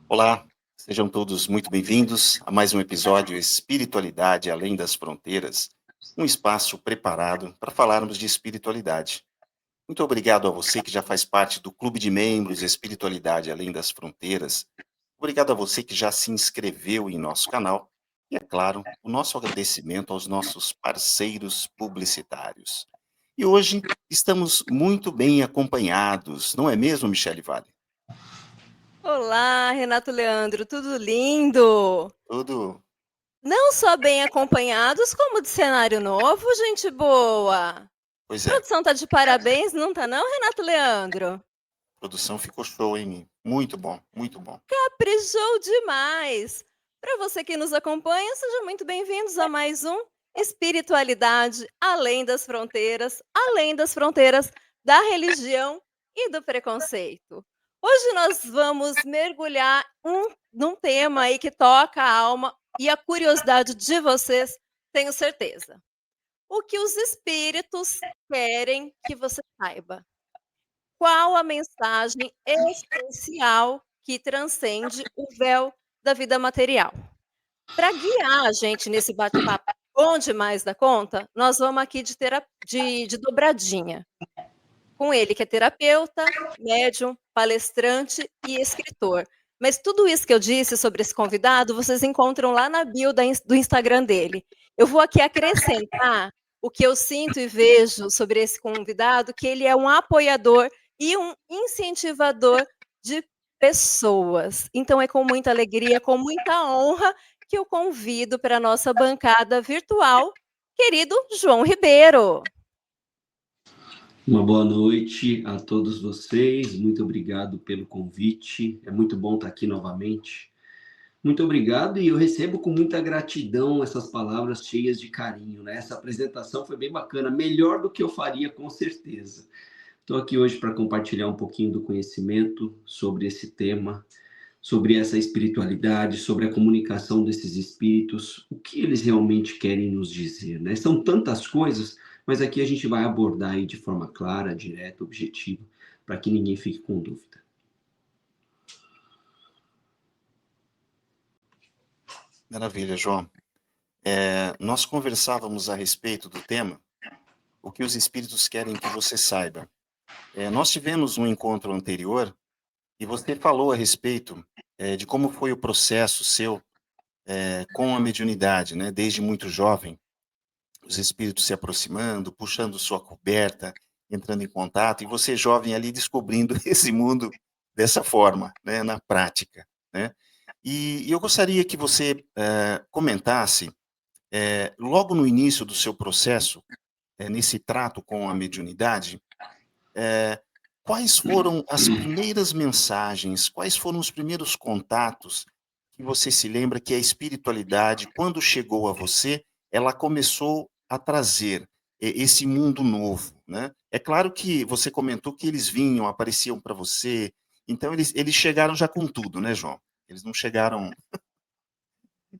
Olá, sejam todos muito bem-vindos a mais um episódio Espiritualidade Além das Fronteiras, um espaço preparado para falarmos de espiritualidade. Muito obrigado a você que já faz parte do Clube de Membros Espiritualidade Além das Fronteiras. Obrigado a você que já se inscreveu em nosso canal. E, é claro, o nosso agradecimento aos nossos parceiros publicitários. E hoje estamos muito bem acompanhados, não é mesmo, Michele Vale? Olá, Renato Leandro, tudo lindo? Tudo? Não só bem acompanhados, como de cenário novo, gente boa. Pois é. Produção tá de parabéns, não tá não, Renato Leandro? A produção ficou show, hein? Muito bom, muito bom. Caprichou demais. Para você que nos acompanha, sejam muito bem-vindos a mais um Espiritualidade além das fronteiras da religião e do preconceito. Hoje nós vamos mergulhar num tema aí que toca a alma e a curiosidade de vocês, tenho certeza. O que os espíritos querem que você saiba? Qual a mensagem essencial que transcende o véu da vida material? Para guiar a gente nesse bate-papo bom demais da conta, nós vamos aqui de dobradinha. Com ele que é terapeuta, médium, palestrante e escritor. Mas tudo isso que eu disse sobre esse convidado, vocês encontram lá na bio do Instagram dele. Eu vou aqui acrescentar o que eu sinto e vejo sobre esse convidado, que ele é um apoiador e um incentivador de pessoas. Então é com muita alegria, com muita honra, que eu convido para a nossa bancada virtual, querido João Ribeiro. Uma boa noite a todos vocês, muito obrigado pelo convite, é muito bom estar aqui novamente. Muito obrigado e eu recebo com muita gratidão essas palavras cheias de carinho, né? Essa apresentação foi bem bacana, melhor do que eu faria com certeza. Estou aqui hoje para compartilhar um pouquinho do conhecimento sobre esse tema, sobre essa espiritualidade, sobre a comunicação desses espíritos, o que eles realmente querem nos dizer, né? São tantas coisas, mas aqui a gente vai abordar aí de forma clara, direta, objetiva, para que ninguém fique com dúvida. Maravilha, João. Nós conversávamos a respeito do tema, o que os espíritos querem que você saiba. Nós tivemos um encontro anterior e você falou a respeito de como foi o processo seu com a mediunidade, né? Desde muito jovem, os espíritos se aproximando, puxando sua coberta, entrando em contato, e você jovem ali descobrindo esse mundo dessa forma, né? Na prática, né? E eu gostaria que você comentasse, logo no início do seu processo, nesse trato com a mediunidade, quais foram as primeiras mensagens, quais foram os primeiros contatos que você se lembra que a espiritualidade, quando chegou a você, ela começou a trazer esse mundo novo, né? É claro que você comentou que eles vinham, apareciam para você, então eles chegaram já com tudo, né, João? Eles não chegaram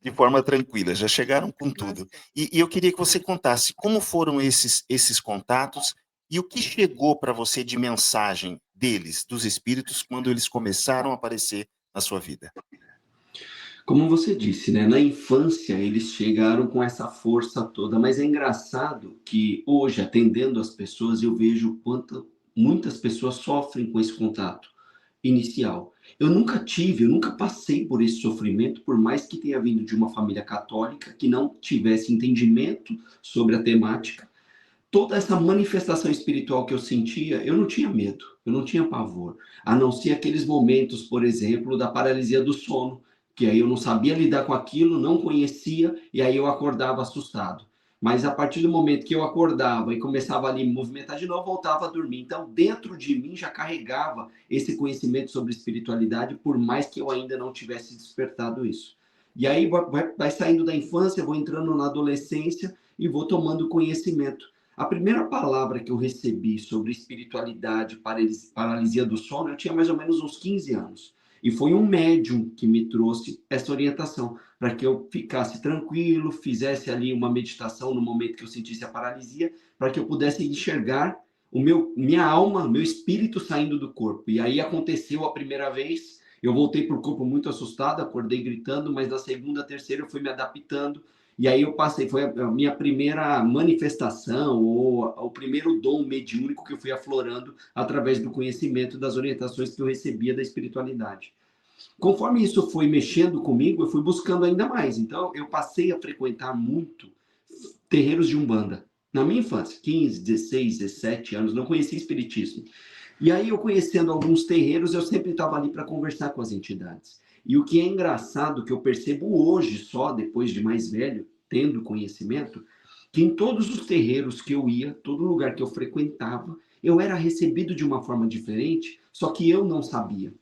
de forma tranquila, já chegaram com tudo. E eu queria que você contasse como foram esses contatos e o que chegou para você de mensagem deles, dos espíritos, quando eles começaram a aparecer na sua vida. Como você disse, né? Na infância eles chegaram com essa força toda, mas é engraçado que hoje, atendendo as pessoas, eu vejo quanto muitas pessoas sofrem com esse contato inicial. Eu nunca passei por esse sofrimento, por mais que tenha vindo de uma família católica que não tivesse entendimento sobre a temática. Toda essa manifestação espiritual que eu sentia, eu não tinha medo, eu não tinha pavor, a não ser aqueles momentos, por exemplo, da paralisia do sono, que aí eu não sabia lidar com aquilo, não conhecia, e aí eu acordava assustado. mas a partir do momento que eu acordava e começava ali a me movimentar de novo, voltava a dormir. Então, dentro de mim já carregava esse conhecimento sobre espiritualidade, por mais que eu ainda não tivesse despertado isso. E aí vai saindo da infância, vou entrando na adolescência e vou tomando conhecimento. A primeira palavra que eu recebi sobre espiritualidade, paralisia do sono, eu tinha mais ou menos uns 15 anos. E foi um médium que me trouxe essa orientação, para que eu ficasse tranquilo, fizesse ali uma meditação no momento que eu sentisse a paralisia, para que eu pudesse enxergar minha alma, meu espírito saindo do corpo. E aí aconteceu a primeira vez, eu voltei para o corpo muito assustado, acordei gritando, mas na segunda, terceira eu fui me adaptando. E aí eu passei, foi a minha primeira manifestação, ou o primeiro dom mediúnico que eu fui aflorando através do conhecimento das orientações que eu recebia da espiritualidade. Conforme isso foi mexendo comigo, eu fui buscando ainda mais. Então, eu passei a frequentar muito terreiros de Umbanda. Na minha infância, 15, 16, 17 anos, não conhecia espiritismo. E aí, eu conhecendo alguns terreiros, eu sempre estava ali para conversar com as entidades. E o que é engraçado, que eu percebo hoje só, depois de mais velho, tendo conhecimento, que em todos os terreiros que eu ia, todo lugar que eu frequentava, eu era recebido de uma forma diferente, só que eu não sabia.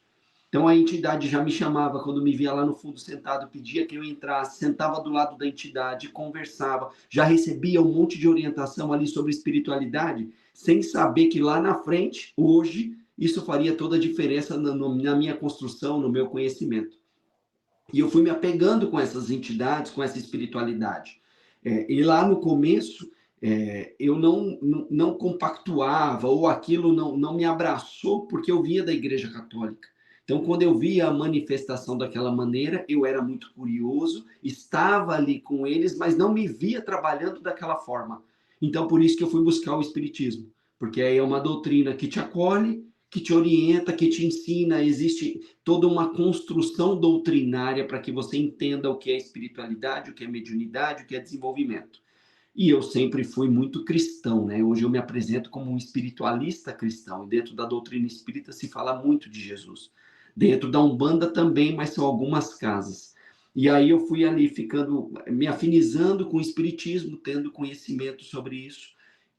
Então a entidade já me chamava quando me via lá no fundo sentado, pedia que eu entrasse, sentava do lado da entidade, conversava, já recebia um monte de orientação ali sobre espiritualidade, sem saber que lá na frente, hoje, isso faria toda a diferença na minha construção, no meu conhecimento. E eu fui me apegando com essas entidades, com essa espiritualidade. E lá no começo, eu não compactuava, ou aquilo não me abraçou, porque eu vinha da Igreja Católica. Então, quando eu via a manifestação daquela maneira, eu era muito curioso, estava ali com eles, mas não me via trabalhando daquela forma. Então, por isso que eu fui buscar o Espiritismo, porque aí é uma doutrina que te acolhe, que te orienta, que te ensina, existe toda uma construção doutrinária para que você entenda o que é espiritualidade, o que é mediunidade, o que é desenvolvimento. E eu sempre fui muito cristão, né? Hoje eu me apresento como um espiritualista cristão, e dentro da doutrina espírita se fala muito de Jesus. Dentro da Umbanda também, mas são algumas casas. E aí eu fui ali ficando, me afinizando com o espiritismo, tendo conhecimento sobre isso,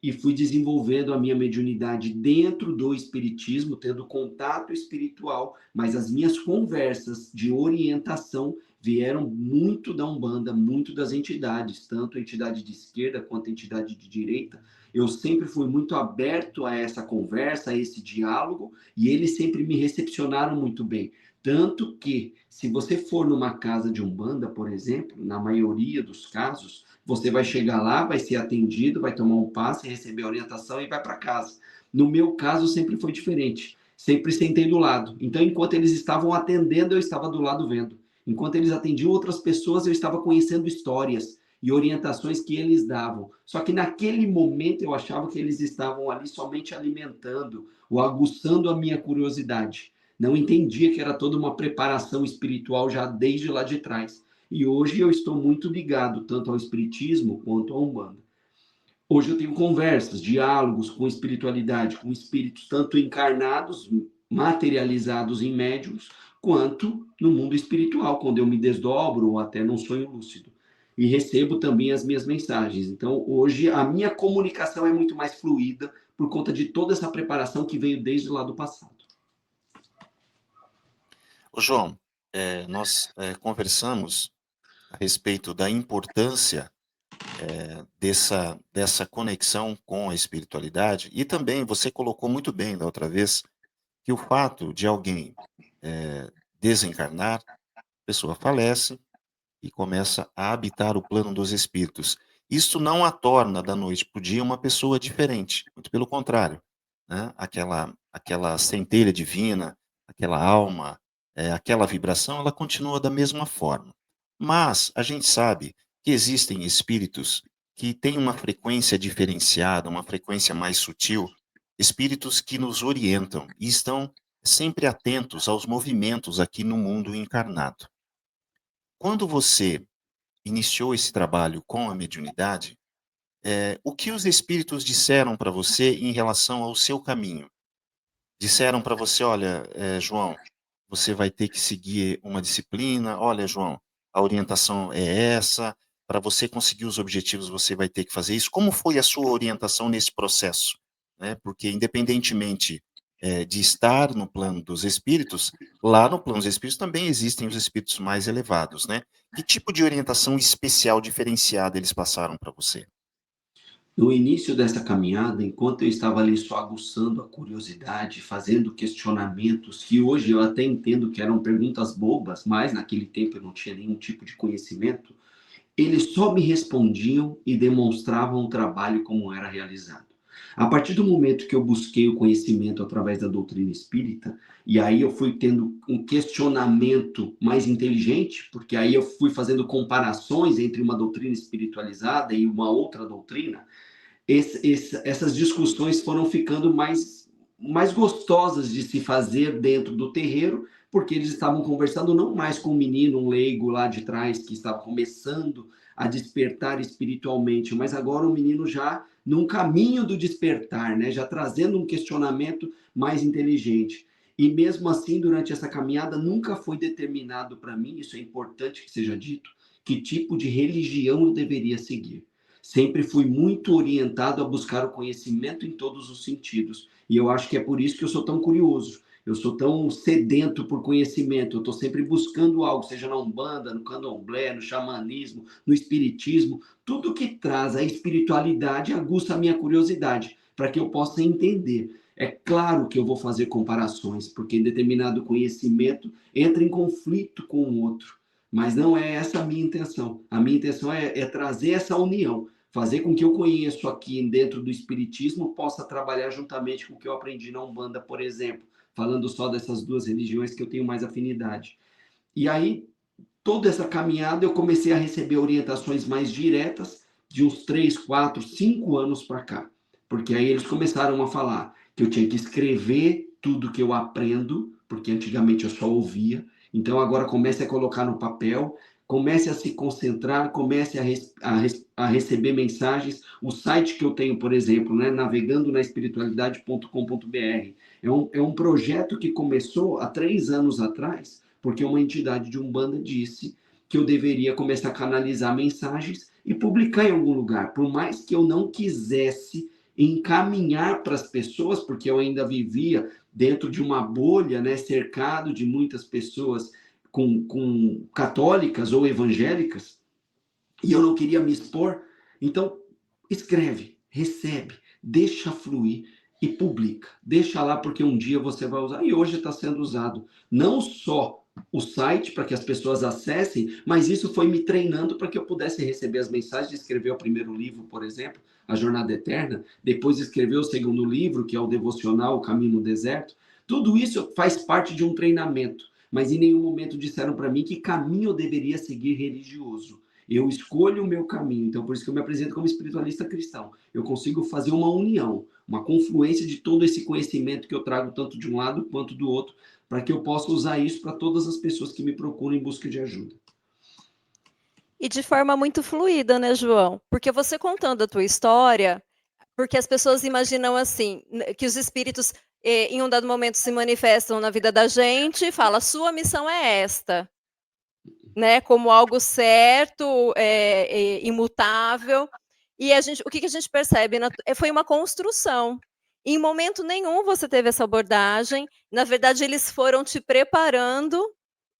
e fui desenvolvendo a minha mediunidade dentro do espiritismo, tendo contato espiritual, mas as minhas conversas de orientação vieram muito da Umbanda, muito das entidades, tanto a entidade de esquerda quanto a entidade de direita. Eu sempre fui muito aberto a essa conversa, a esse diálogo, e eles sempre me recepcionaram muito bem. Tanto que, se você for numa casa de Umbanda, por exemplo, na maioria dos casos, você vai chegar lá, vai ser atendido, vai tomar um passe, receber a orientação e vai para casa. No meu caso, sempre foi diferente. Sempre sentei do lado. Então, enquanto eles estavam atendendo, eu estava do lado vendo. Enquanto eles atendiam outras pessoas, eu estava conhecendo histórias e orientações que eles davam. Só que naquele momento eu achava que eles estavam ali somente alimentando ou aguçando a minha curiosidade. Não entendia que era toda uma preparação espiritual já desde lá de trás. E hoje eu estou muito ligado tanto ao espiritismo quanto à Umbanda. Hoje eu tenho conversas, diálogos com espiritualidade, com espíritos tanto encarnados, materializados em médiums, quanto no mundo espiritual, quando eu me desdobro ou até num sonho lúcido. E recebo também as minhas mensagens. Então, hoje, a minha comunicação é muito mais fluida por conta de toda essa preparação que veio desde lá do passado. Ô, João, nós conversamos a respeito da importância dessa conexão com a espiritualidade, e também você colocou muito bem da outra vez que o fato de alguém desencarnar, a pessoa falece e começa a habitar o plano dos espíritos. Isso não a torna da noite para o dia uma pessoa diferente, muito pelo contrário, né? Aquela centelha divina, aquela alma, aquela vibração, ela continua da mesma forma. Mas a gente sabe que existem espíritos que têm uma frequência diferenciada, uma frequência mais sutil, espíritos que nos orientam e estão sempre atentos aos movimentos aqui no mundo encarnado. Quando você iniciou esse trabalho com a mediunidade, o que os espíritos disseram para você em relação ao seu caminho? Disseram para você, olha, João, você vai ter que seguir uma disciplina, olha, João, a orientação é essa, para você conseguir os objetivos, você vai ter que fazer isso. Como foi a sua orientação nesse processo? Né? Porque, independentemente de estar no plano dos espíritos, lá no plano dos espíritos também existem os espíritos mais elevados, né? Que tipo de orientação especial, diferenciada eles passaram para você? No início dessa caminhada, enquanto eu estava ali só aguçando a curiosidade, fazendo questionamentos, que hoje eu até entendo que eram perguntas bobas, mas naquele tempo eu não tinha nenhum tipo de conhecimento, eles só me respondiam e demonstravam o trabalho como era realizado. A partir do momento que eu busquei o conhecimento através da doutrina espírita, e aí eu fui tendo um questionamento mais inteligente, porque aí eu fui fazendo comparações entre uma doutrina espiritualizada e uma outra doutrina, essas discussões foram ficando mais gostosas de se fazer dentro do terreiro, porque eles estavam conversando não mais com um menino, um leigo lá de trás, que estava começando a despertar espiritualmente, mas agora o menino já num caminho do despertar, né? Já trazendo um questionamento mais inteligente. E mesmo assim, durante essa caminhada, nunca foi determinado para mim, isso é importante que seja dito, que tipo de religião eu deveria seguir. Sempre fui muito orientado a buscar o conhecimento em todos os sentidos. E eu acho que é por isso que eu sou tão curioso. Eu sou tão sedento por conhecimento. Eu estou sempre buscando algo, seja na Umbanda, no Candomblé, no xamanismo, no espiritismo. Tudo que traz a espiritualidade aguça a minha curiosidade, para que eu possa entender. É claro que eu vou fazer comparações, porque em determinado conhecimento entra em conflito com o outro. Mas não é essa a minha intenção. A minha intenção é trazer essa união, fazer com que eu conheço aqui dentro do Espiritismo possa trabalhar juntamente com o que eu aprendi na Umbanda, por exemplo, falando só dessas duas religiões que eu tenho mais afinidade. E aí, toda essa caminhada, eu comecei a receber orientações mais diretas de uns 3, 4, 5 anos para cá. Porque aí eles começaram a falar que eu tinha que escrever tudo que eu aprendo, porque antigamente eu só ouvia. Então agora comece a colocar no papel, comece a se concentrar, comece a receber mensagens. O site que eu tenho, por exemplo, né, navegandonaespiritualidade.com.br, é um projeto que começou há 3 anos atrás, porque uma entidade de Umbanda disse que eu deveria começar a canalizar mensagens e publicar em algum lugar. Por mais que eu não quisesse encaminhar para as pessoas, porque eu ainda vivia dentro de uma bolha, né, cercado de muitas pessoas com católicas ou evangélicas, e eu não queria me expor. Então, escreve, recebe, deixa fluir e publica. Deixa lá porque um dia você vai usar. E hoje está sendo usado não só o site para que as pessoas acessem, mas isso foi me treinando para que eu pudesse receber as mensagens, escrever o primeiro livro, por exemplo, A Jornada Eterna, depois escrever o segundo livro, que é o devocional O Caminho no Deserto. Tudo isso faz parte de um treinamento, mas em nenhum momento disseram para mim que caminho eu deveria seguir religioso. Eu escolho o meu caminho, então por isso que eu me apresento como espiritualista cristão. Eu consigo fazer uma união, uma confluência de todo esse conhecimento que eu trago tanto de um lado quanto do outro, para que eu possa usar isso para todas as pessoas que me procuram em busca de ajuda. E de forma muito fluida, né, João? Porque você contando a tua história, porque as pessoas imaginam assim, que os espíritos em um dado momento se manifestam na vida da gente e fala, sua missão é esta, né? Como algo certo, imutável. E o que a gente percebe? Foi uma construção. Em momento nenhum você teve essa abordagem. Na verdade, eles foram te preparando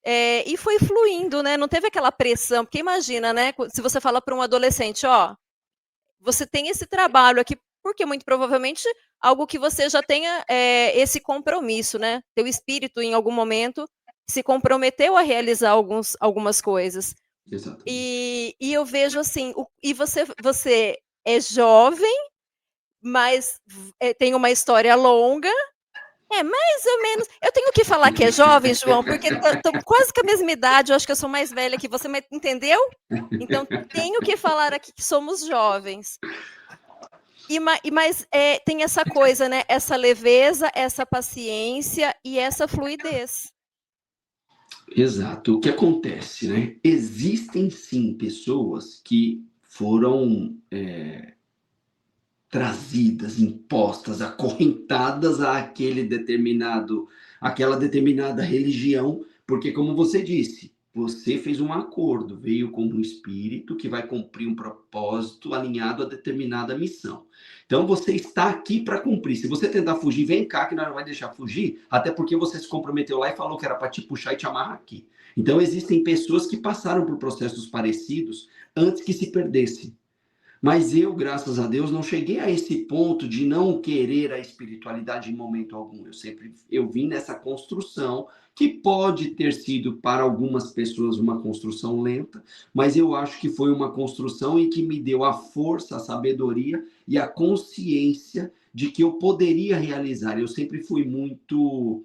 e foi fluindo, né? Não teve aquela pressão. Porque imagina, né? Se você fala para um adolescente, ó, você tem esse trabalho aqui, porque muito provavelmente algo que você já tenha esse compromisso, né? Teu espírito, em algum momento, se comprometeu a realizar algumas coisas. Exatamente. E eu vejo assim, e você é jovem, mas tem uma história longa. Mais ou menos. Eu tenho que falar que é jovem, João, porque estou quase com a mesma idade, eu acho que eu sou mais velha que você, mas entendeu? Então, tenho que falar aqui que somos jovens. Mas tem essa coisa, né? Essa leveza, essa paciência e essa fluidez. Exato. O que acontece, né? Existem sim pessoas que foram trazidas, impostas, acorrentadas àquela determinada religião, porque como você disse, Você fez um acordo, veio como um espírito que vai cumprir um propósito alinhado a determinada missão. Então você está aqui para cumprir. Se você tentar fugir, vem cá que nós não vai deixar fugir, até porque você se comprometeu lá e falou que era para te puxar e te amarrar aqui. Então existem pessoas que passaram por processos parecidos antes que se perdessem. Mas eu, graças a Deus, não cheguei a esse ponto de não querer a espiritualidade em momento algum. Eu vim nessa construção que pode ter sido para algumas pessoas uma construção lenta, mas eu acho que foi uma construção em que me deu a força, a sabedoria e a consciência de que eu poderia realizar. Eu sempre fui muito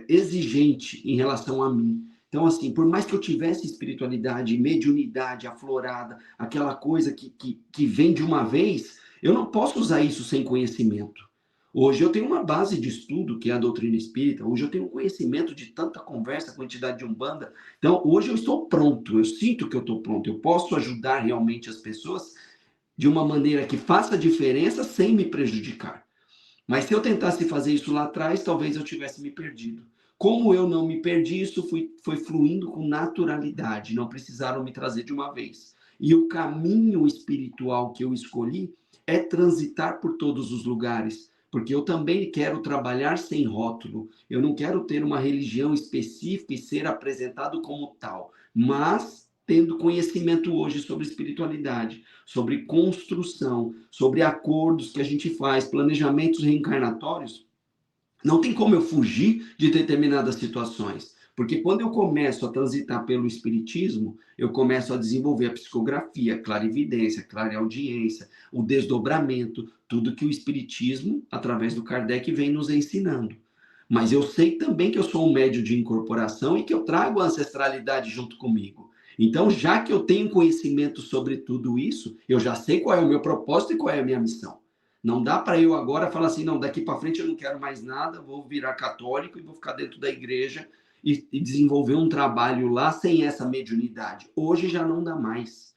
exigente em relação a mim. Então, assim, por mais que eu tivesse espiritualidade, mediunidade aflorada, aquela coisa que vem de uma vez, eu não posso usar isso sem conhecimento. Hoje eu tenho uma base de estudo, que é a doutrina espírita. Hoje eu tenho um conhecimento de tanta conversa, quantidade de umbanda. Então, hoje eu estou pronto. Eu sinto que eu estou pronto. Eu posso ajudar realmente as pessoas de uma maneira que faça diferença sem me prejudicar. Mas se eu tentasse fazer isso lá atrás, talvez eu tivesse me perdido. Como eu não me perdi, isso foi fluindo com naturalidade, não precisaram me trazer de uma vez. E o caminho espiritual que eu escolhi é transitar por todos os lugares, porque eu também quero trabalhar sem rótulo. Eu não quero ter uma religião específica e ser apresentado como tal, mas tendo conhecimento hoje sobre espiritualidade, sobre construção, sobre acordos que a gente faz, planejamentos reencarnatórios. Não tem como eu fugir de determinadas situações, porque quando eu começo a transitar pelo espiritismo, eu começo a desenvolver a psicografia, a clarividência, a clareaudiência, o desdobramento, tudo que o espiritismo, através do Kardec, vem nos ensinando. Mas eu sei também que eu sou um médium de incorporação e que eu trago a ancestralidade junto comigo. Então, já que eu tenho conhecimento sobre tudo isso, eu já sei qual é o meu propósito e qual é a minha missão. Não dá para eu agora falar assim, não, daqui para frente eu não quero mais nada, vou virar católico e vou ficar dentro da igreja e desenvolver um trabalho lá sem essa mediunidade. Hoje já não dá mais.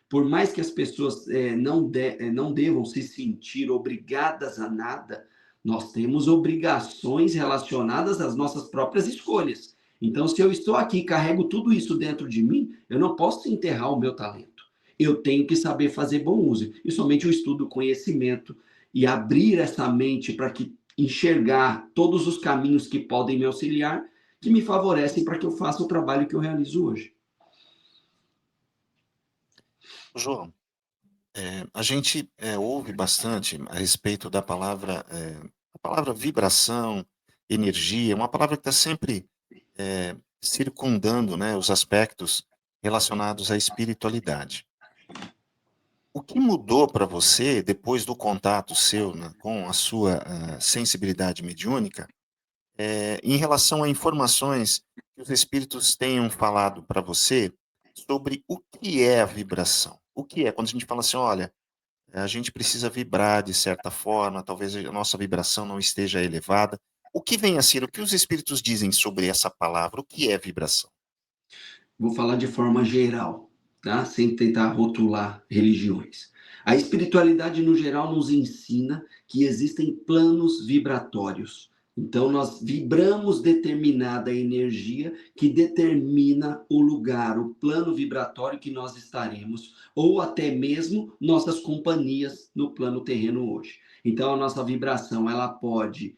Por mais que as pessoas não devam se sentir obrigadas a nada, nós temos obrigações relacionadas às nossas próprias escolhas. Então, se eu estou aqui e carrego tudo isso dentro de mim, eu não posso enterrar o meu talento. Eu tenho que saber fazer bom uso. E somente o estudo, o conhecimento, e abrir essa mente para que enxergar todos os caminhos que podem me auxiliar, que me favorecem para que eu faça o trabalho que eu realizo hoje. João, a gente ouve bastante a respeito da palavra, a palavra vibração, energia, uma palavra que está sempre circundando, né, os aspectos relacionados à espiritualidade. O que mudou para você depois do contato seu, né, com a sua sensibilidade mediúnica, em relação a informações que os espíritos tenham falado para você sobre o que é a vibração? O que é? Quando a gente fala assim, olha, a gente precisa vibrar de certa forma, talvez a nossa vibração não esteja elevada. O que vem a ser? O que os espíritos dizem sobre essa palavra? O que é vibração? Vou falar de forma geral, tá? Sem tentar rotular religiões. A espiritualidade, no geral, nos ensina que existem planos vibratórios. Então, nós vibramos determinada energia que determina o lugar, o plano vibratório que nós estaremos, ou até mesmo nossas companhias no plano terreno hoje. Então, a nossa vibração, ela pode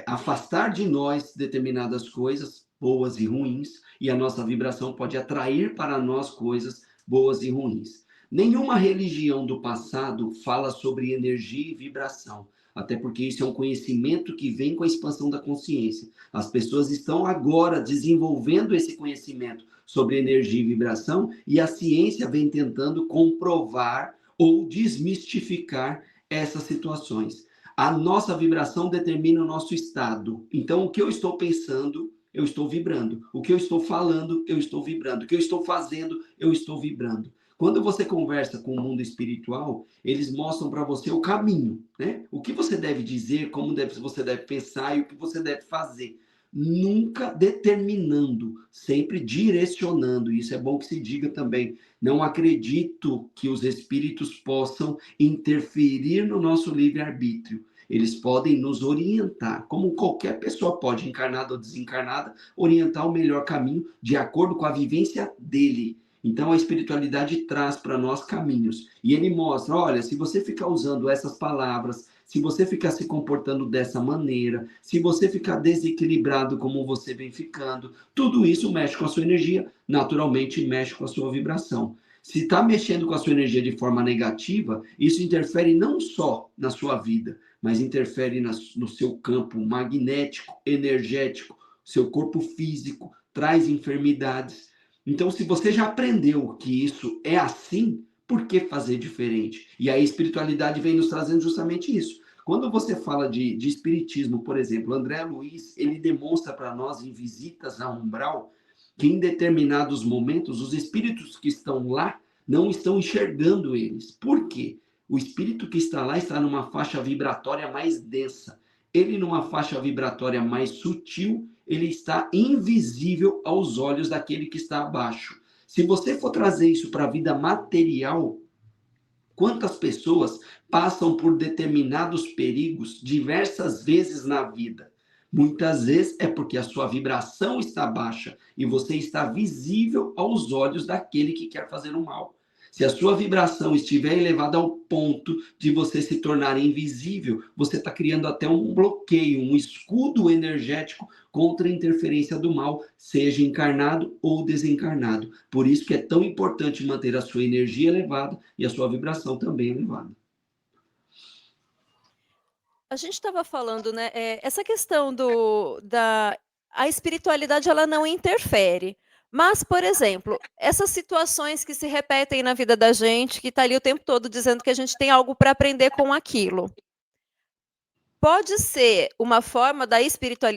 afastar de nós determinadas coisas, boas e ruins, e a nossa vibração pode atrair para nós coisas boas e ruins. Nenhuma religião do passado fala sobre energia e vibração, até porque isso é um conhecimento que vem com a expansão da consciência. As pessoas estão agora desenvolvendo esse conhecimento sobre energia e vibração, e a ciência vem tentando comprovar ou desmistificar essas situações. A nossa vibração determina o nosso estado. Então, o que eu estou pensando, eu estou vibrando. O que eu estou falando, eu estou vibrando. O que eu estou fazendo, eu estou vibrando. Quando você conversa com o mundo espiritual, eles mostram para você o caminho, né? O que você deve dizer, como você deve pensar e o que você deve fazer. Nunca determinando, sempre direcionando. Isso é bom que se diga também. Não acredito que os espíritos possam interferir no nosso livre-arbítrio. eles podem nos orientar, como qualquer pessoa pode, encarnada ou desencarnada, orientar o melhor caminho de acordo com a vivência dele. Então a espiritualidade traz para nós caminhos. E ele mostra, olha, se você ficar usando essas palavras, se você ficar se comportando dessa maneira, se você ficar desequilibrado como você vem ficando, tudo isso mexe com a sua energia, naturalmente mexe com a sua vibração. Se está mexendo com a sua energia de forma negativa, isso interfere não só na sua vida, mas interfere no seu campo magnético, energético, seu corpo físico, traz enfermidades. Então, se você já aprendeu que isso é assim, por que fazer diferente? E a espiritualidade vem nos trazendo justamente isso. Quando você fala de espiritismo, por exemplo, André Luiz, ele demonstra para nós em visitas a umbral que em determinados momentos os espíritos que estão lá não estão enxergando eles. Por quê? O espírito que está lá está numa faixa vibratória mais densa. Ele numa faixa vibratória mais sutil, ele está invisível aos olhos daquele que está abaixo. Se você for trazer isso para a vida material, quantas pessoas passam por determinados perigos diversas vezes na vida? Muitas vezes é porque a sua vibração está baixa e você está visível aos olhos daquele que quer fazer o mal. Se a sua vibração estiver elevada ao ponto de você se tornar invisível, você está criando até um bloqueio, um escudo energético contra a interferência do mal, seja encarnado ou desencarnado. Por isso que é tão importante manter a sua energia elevada e a sua vibração também elevada. A gente estava falando, né, essa questão a espiritualidade, ela não interfere. Mas, por exemplo, essas situações que se repetem na vida da gente, que está ali o tempo todo dizendo que a gente tem algo para aprender com aquilo. Pode ser uma forma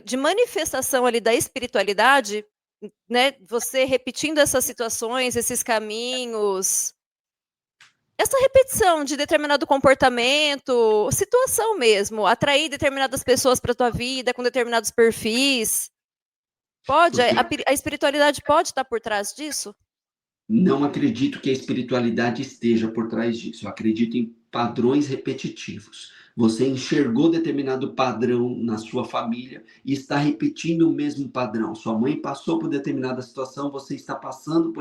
de manifestação ali da espiritualidade, né? Você repetindo essas situações, esses caminhos, essa repetição de determinado comportamento, situação mesmo, atrair determinadas pessoas para a tua vida com determinados perfis. Pode, a espiritualidade pode estar por trás disso? Não acredito que a espiritualidade esteja por trás disso. Eu acredito em padrões repetitivos. Você enxergou determinado padrão na sua família e está repetindo o mesmo padrão. Sua mãe passou por determinada situação, você está passando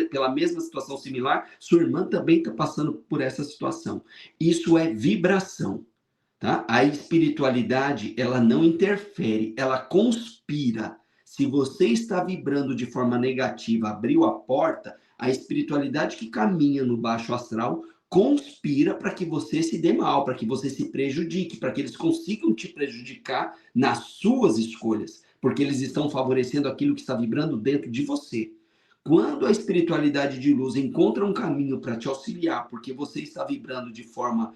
pela mesma situação similar, sua irmã também está passando por essa situação. Isso é vibração. Tá? A espiritualidade, ela não interfere, ela conspira. Se você está vibrando de forma negativa, abriu a porta, a espiritualidade que caminha no baixo astral conspira para que você se dê mal, para que você se prejudique, para que eles consigam te prejudicar nas suas escolhas, porque eles estão favorecendo aquilo que está vibrando dentro de você. Quando a espiritualidade de luz encontra um caminho para te auxiliar, porque você está vibrando de forma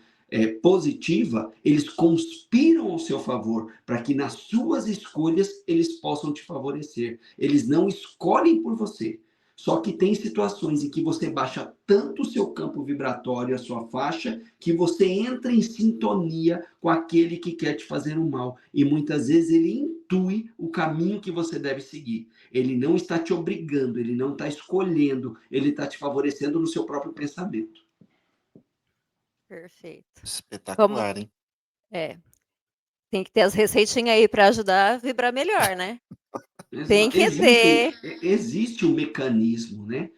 positiva, eles conspiram ao seu favor para que nas suas escolhas eles possam te favorecer. Eles não escolhem por você. Só que tem situações em que você baixa tanto o seu campo vibratório, a sua faixa, que você entra em sintonia com aquele que quer te fazer o mal. E muitas vezes ele intui o caminho que você deve seguir. Ele não está te obrigando, ele não está escolhendo, ele está te favorecendo no seu próprio pensamento. Perfeito. Espetacular, hein? Tem que ter as receitinhas aí para ajudar a vibrar melhor, né? Tem que ter. Existe um mecanismo, né?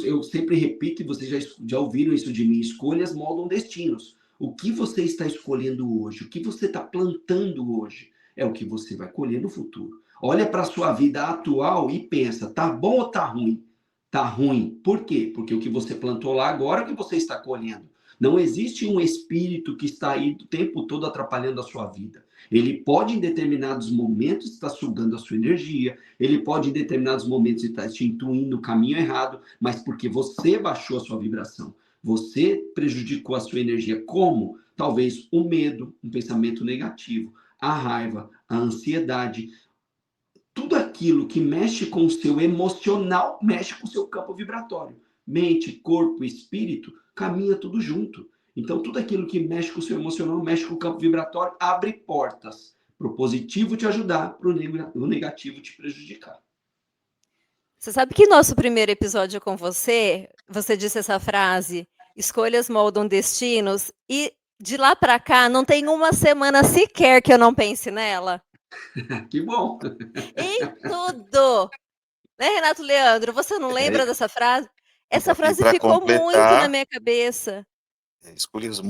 Eu sempre repito, e vocês já ouviram isso de mim, escolhas moldam destinos. O que você está escolhendo hoje, o que você está plantando hoje, é o que você vai colher no futuro. Olha para a sua vida atual e pensa, tá bom ou tá ruim? Tá ruim. Por quê? Porque o que você plantou lá agora é o que você está colhendo. Não existe um espírito que está aí o tempo todo atrapalhando a sua vida. Ele pode, em determinados momentos, estar sugando a sua energia, ele pode, em determinados momentos, estar te intuindo o caminho errado, mas porque você baixou a sua vibração, você prejudicou a sua energia. Como? Talvez o medo, um pensamento negativo, a raiva, a ansiedade, tudo aquilo que mexe com o seu emocional, mexe com o seu campo vibratório. Mente, corpo, espírito, caminha tudo junto. Então, tudo aquilo que mexe com o seu emocional, mexe com o campo vibratório, abre portas para o positivo te ajudar, para o negativo te prejudicar. Você sabe que nosso primeiro episódio com você disse essa frase, escolhas moldam destinos, e De lá para cá, não tem uma semana sequer que eu não pense nela. Que bom. Em tudo. Né, Renato Leandro? Você não lembra dessa frase? Essa E frase para ficou muito na completar, minha cabeça. escolhas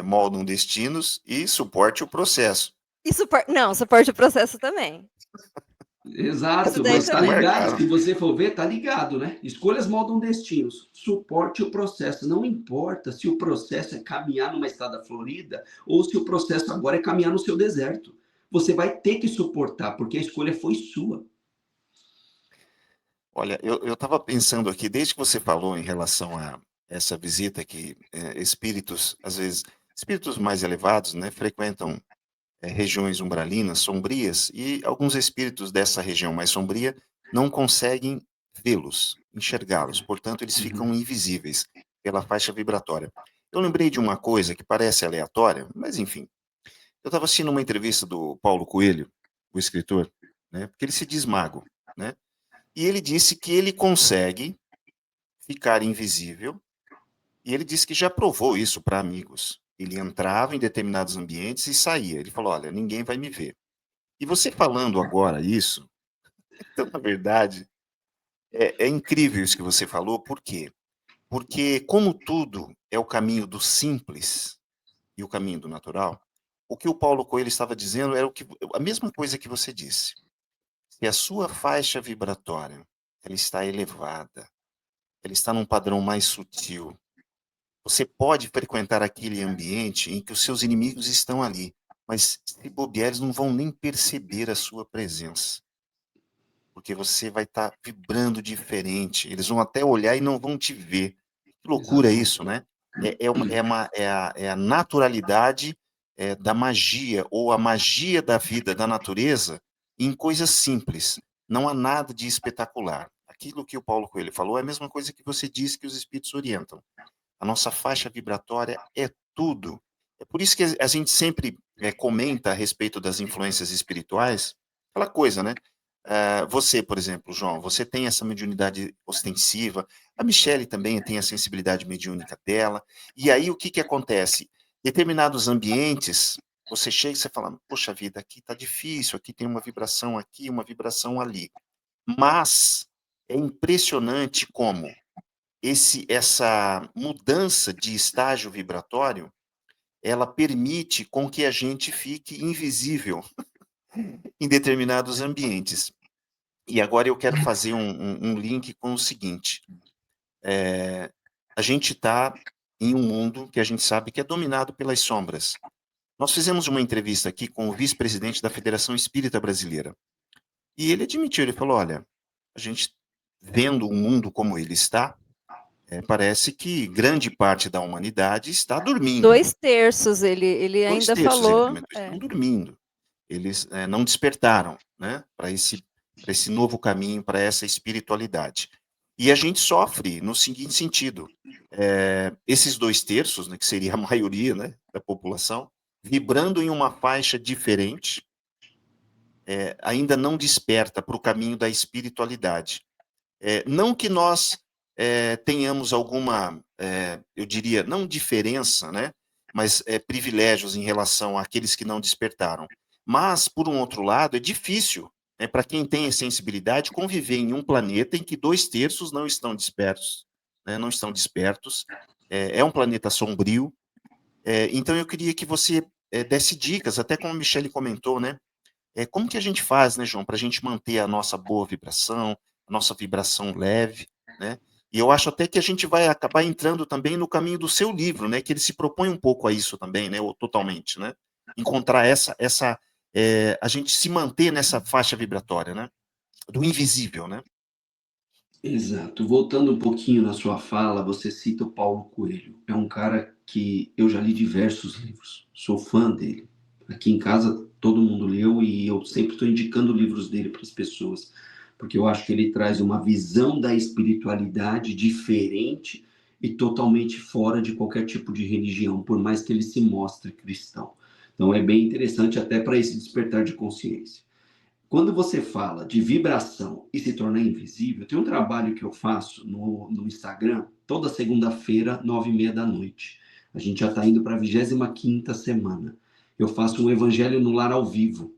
moldam destinos e suporte o processo. E suporte o processo também. Isso Exato, daí mas Coisas que tá também. ligado, marcaram. se você for ver, tá ligado, né? Escolhas moldam destinos, suporte o processo. Não importa se o processo é caminhar numa estrada florida ou se o processo agora é caminhar no seu deserto. Você vai ter que suportar, porque a escolha foi sua. Olha, eu estava pensando aqui, desde que você falou em relação a essa visita que espíritos, às vezes, espíritos mais elevados, né, frequentam regiões umbralinas, sombrias, e alguns espíritos dessa região mais sombria não conseguem vê-los, enxergá-los, portanto, eles ficam Uhum. invisíveis pela faixa vibratória. Eu lembrei de uma coisa que parece aleatória, mas enfim. Eu estava assistindo uma entrevista do Paulo Coelho, o escritor, né, porque ele se diz mago, né, e ele disse que ele consegue ficar invisível, e ele disse que já provou isso para amigos. Ele entrava em determinados ambientes e saía. Ele falou: "Olha, ninguém vai me ver". E você falando agora isso, então, na verdade, é incrível isso que você falou, por quê? Porque como tudo é o caminho do simples e o caminho do natural, o que o Paulo Coelho estava dizendo era a mesma coisa que você disse. Se a sua faixa vibratória, ela está elevada, ela está num padrão mais sutil, você pode frequentar aquele ambiente em que os seus inimigos estão ali, mas se bobear, eles não vão nem perceber a sua presença. Porque você vai estar vibrando diferente, eles vão até olhar e não vão te ver. Que loucura isso, Exatamente. né? É a naturalidade, da magia, ou a magia da vida, da natureza, em coisas simples. Não há nada de espetacular. Aquilo que o Paulo Coelho falou é a mesma coisa que você disse que os espíritos orientam. A nossa faixa vibratória é tudo. É por isso que a gente sempre, comenta a respeito das influências espirituais, aquela coisa, né, você, por exemplo, João, você tem essa mediunidade ostensiva, a Michele também tem a sensibilidade mediúnica dela, e aí o que que acontece? Determinados ambientes, você chega e você fala: "Poxa vida, aqui tá difícil, aqui tem uma vibração aqui, uma vibração ali". Mas é impressionante como essa mudança de estágio vibratório, ela permite com que a gente fique invisível em determinados ambientes. E agora eu quero fazer um link com o seguinte, a gente está em um mundo que a gente sabe que é dominado pelas sombras. Nós fizemos uma entrevista aqui com o vice-presidente da Federação Espírita Brasileira, e ele admitiu, ele falou: "Olha, a gente vendo o mundo como ele está, parece que grande parte da humanidade está dormindo". 2/3 ele Dois ainda terços ele falou comentou, estão dormindo. Eles, não despertaram, né, para esse novo caminho, para essa espiritualidade. E a gente sofre no seguinte sentido, esses 2/3, né, que seria a maioria, né, da população, vibrando em uma faixa diferente, ainda não desperta para o caminho da espiritualidade. Não que nós, tenhamos alguma, eu diria, não diferença, né, mas, privilégios em relação àqueles que não despertaram. Mas, por um outro lado, é difícil, né, para quem tem sensibilidade, conviver em um planeta em que 2/3 não estão despertos, né, não estão despertos. É um planeta sombrio. Então eu queria que você, desse dicas, até como a Michele comentou, né, como que a gente faz, né, João, para a gente manter a nossa boa vibração, a nossa vibração leve, né? E eu acho até que a gente vai acabar entrando também no caminho do seu livro, né? Que ele se propõe um pouco a isso também, né? Ou totalmente, né? Encontrar a gente se manter nessa faixa vibratória, né? Do invisível, né? Exato. Voltando um pouquinho na sua fala, você cita o Paulo Coelho. É um cara que eu já li diversos livros, sou fã dele. Aqui em casa todo mundo leu e eu sempre estou indicando livros dele para as pessoas, porque eu acho que ele traz uma visão da espiritualidade diferente e totalmente fora de qualquer tipo de religião, por mais que ele se mostre cristão. Então é bem interessante até para esse despertar de consciência. Quando você fala de vibração e se tornar invisível, tem um trabalho que eu faço no Instagram toda segunda-feira, 9h30 da noite. A gente já está indo para a 25ª semana. Eu faço um Evangelho no Lar ao vivo.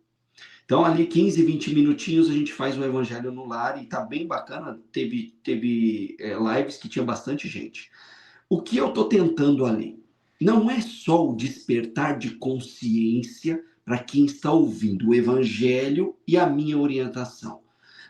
Então, ali 15, 20 minutinhos a gente faz o Evangelho no Lar e tá bem bacana. Teve lives que tinha bastante gente. O que eu estou tentando ali? Não é só o despertar de consciência para quem está ouvindo o Evangelho e a minha orientação.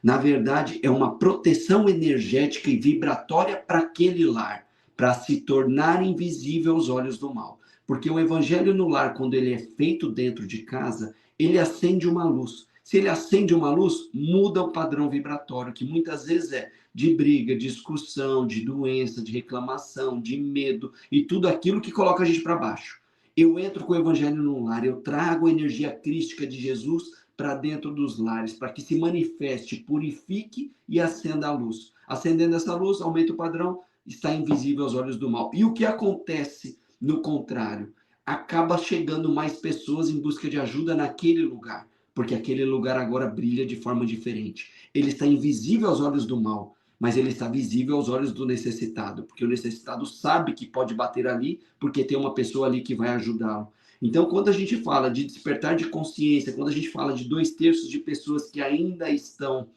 Na verdade, é uma proteção energética e vibratória para aquele lar, para se tornar invisível aos olhos do mal. Porque o Evangelho no Lar, quando ele é feito dentro de casa, ele acende uma luz. Se ele acende uma luz, muda o padrão vibratório, que muitas vezes é de briga, de discussão, de doença, de reclamação, de medo e tudo aquilo que coloca a gente para baixo. Eu entro com o Evangelho no lar, eu trago a energia crística de Jesus para dentro dos lares, para que se manifeste, purifique e acenda a luz. Acendendo essa luz, aumenta o padrão, está invisível aos olhos do mal. E o que acontece, no contrário? Acaba chegando mais pessoas em busca de ajuda naquele lugar, porque aquele lugar agora brilha de forma diferente. Ele está invisível aos olhos do mal, mas ele está visível aos olhos do necessitado, porque o necessitado sabe que pode bater ali, porque tem uma pessoa ali que vai ajudá-lo. Então, quando a gente fala de despertar de consciência, quando a gente fala de 2/3 de pessoas que ainda estão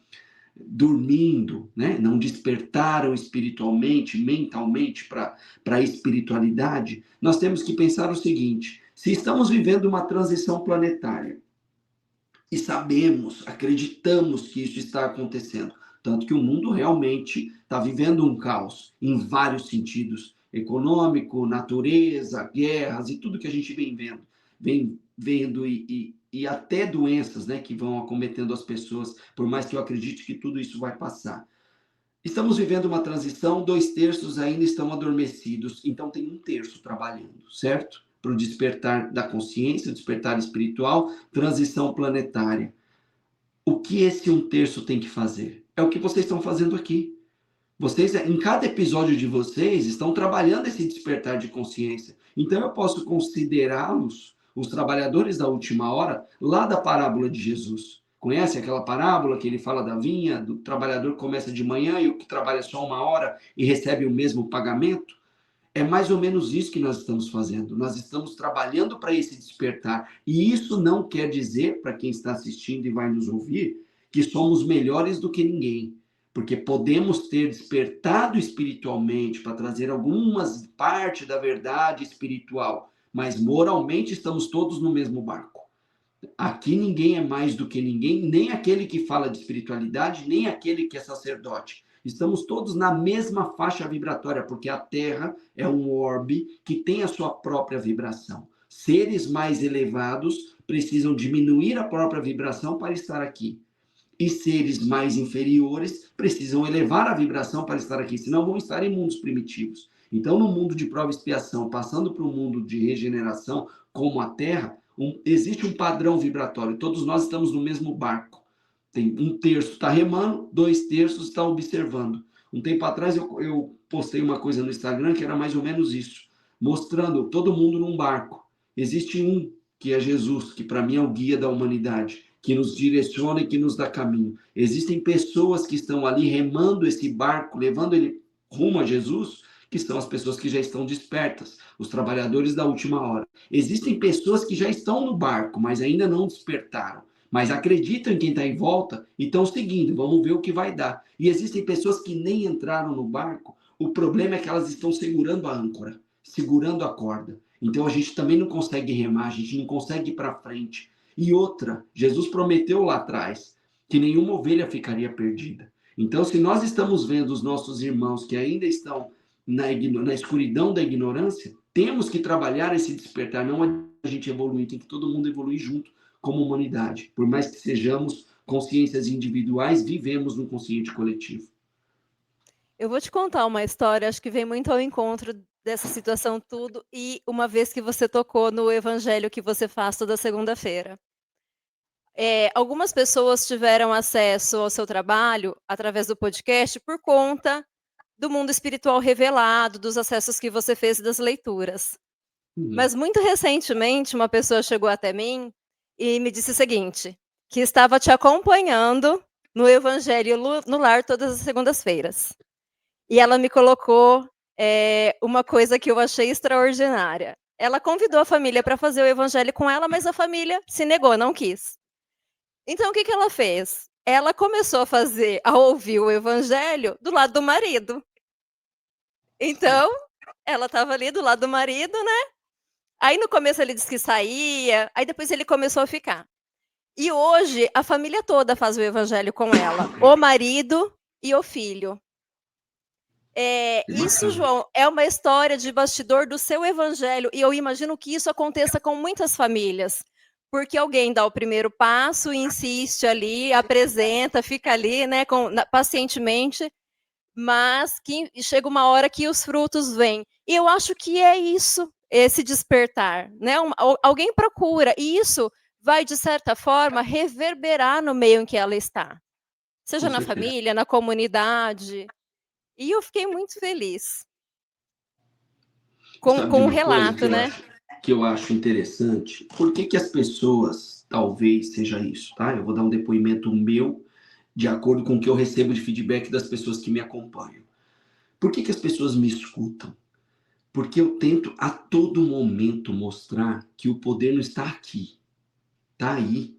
dormindo, né? Não despertaram espiritualmente, mentalmente para a espiritualidade, nós temos que pensar o seguinte: se estamos vivendo uma transição planetária e sabemos, acreditamos que isso está acontecendo, tanto que o mundo realmente está vivendo um caos em vários sentidos, econômico, natureza, guerras e tudo que a gente vem vendo e até doenças, né, que vão acometendo as pessoas, por mais que eu acredite que tudo isso vai passar. Estamos vivendo uma transição, 2/3 ainda estão adormecidos, então tem 1/3 trabalhando, certo? Para o despertar da consciência, despertar espiritual, transição planetária. O que esse 1/3 tem que fazer? É o que vocês estão fazendo aqui. Vocês, em cada episódio de vocês, estão trabalhando esse despertar de consciência. Então eu posso considerá-los os trabalhadores da última hora, lá da parábola de Jesus. Conhece aquela parábola que ele fala da vinha, do trabalhador que começa de manhã e o que trabalha só 1 hora e recebe o mesmo pagamento? É mais ou menos isso que nós estamos fazendo. Nós estamos trabalhando para esse despertar. E isso não quer dizer, para quem está assistindo e vai nos ouvir, que somos melhores do que ninguém. Porque podemos ter despertado espiritualmente para trazer algumas partes da verdade espiritual, mas moralmente estamos todos no mesmo barco. Aqui ninguém é mais do que ninguém, nem aquele que fala de espiritualidade, nem aquele que é sacerdote. Estamos todos na mesma faixa vibratória, porque a Terra é um orbe que tem a sua própria vibração. Seres mais elevados precisam diminuir a própria vibração para estar aqui. E seres mais inferiores precisam elevar a vibração para estar aqui, senão vão estar em mundos primitivos. Então, no mundo de prova e expiação, passando para um mundo de regeneração, como a Terra, existe um padrão vibratório. Todos nós estamos no mesmo barco. Tem 1/3 está remando, 2/3 está observando. Um tempo atrás eu postei uma coisa no Instagram que era mais ou menos isso, mostrando todo mundo num barco. Existe um que é Jesus, que para mim é o guia da humanidade, que nos direciona e que nos dá caminho. Existem pessoas que estão ali remando esse barco, levando ele rumo a Jesus, que são as pessoas que já estão despertas, os trabalhadores da última hora. Existem pessoas que já estão no barco, mas ainda não despertaram, mas acreditam em quem está em volta e estão seguindo, vamos ver o que vai dar. E existem pessoas que nem entraram no barco, o problema é que elas estão segurando a âncora, segurando a corda. Então a gente também não consegue remar, a gente não consegue ir para frente. E outra, Jesus prometeu lá atrás que nenhuma ovelha ficaria perdida. Então, se nós estamos vendo os nossos irmãos que ainda estão na escuridão da ignorância, temos que trabalhar esse despertar, não a gente evoluir, tem que todo mundo evoluir junto como humanidade. Por mais que sejamos consciências individuais, vivemos no consciente coletivo. Eu vou te contar uma história, acho que vem muito ao encontro dessa situação tudo, e uma vez que você tocou no evangelho que você faz toda segunda-feira. Algumas pessoas tiveram acesso ao seu trabalho através do podcast por conta do mundo espiritual revelado, dos acessos que você fez e das leituras. Mas muito recentemente, uma pessoa chegou até mim e me disse o seguinte, que estava te acompanhando no Evangelho no Lar todas as segundas-feiras. E ela me colocou uma coisa que eu achei extraordinária. Ela convidou a família para fazer o evangelho com ela, mas a família se negou, não quis. Então o que ela fez? Ela começou a ouvir o evangelho do lado do marido. Então, ela estava ali do lado do marido, né? Aí no começo ele disse que saía, aí depois ele começou a ficar. E hoje a família toda faz o evangelho com ela, o marido e o filho. Isso, João, é uma história de bastidor do seu evangelho, e eu imagino que isso aconteça com muitas famílias, porque alguém dá o primeiro passo, insiste ali, apresenta, fica ali, né, pacientemente, mas que chega uma hora que os frutos vêm. E eu acho que é isso, esse despertar, né? Alguém procura, e isso vai, de certa forma, reverberar no meio em que ela está. Seja na família, na comunidade. E eu fiquei muito feliz com o relato, né? Que eu acho interessante. Por que as pessoas, talvez seja isso, tá? Eu vou dar um depoimento meu, de acordo com o que eu recebo de feedback das pessoas que me acompanham. Por que as pessoas me escutam? Porque eu tento a todo momento mostrar que o poder não está aqui, está aí.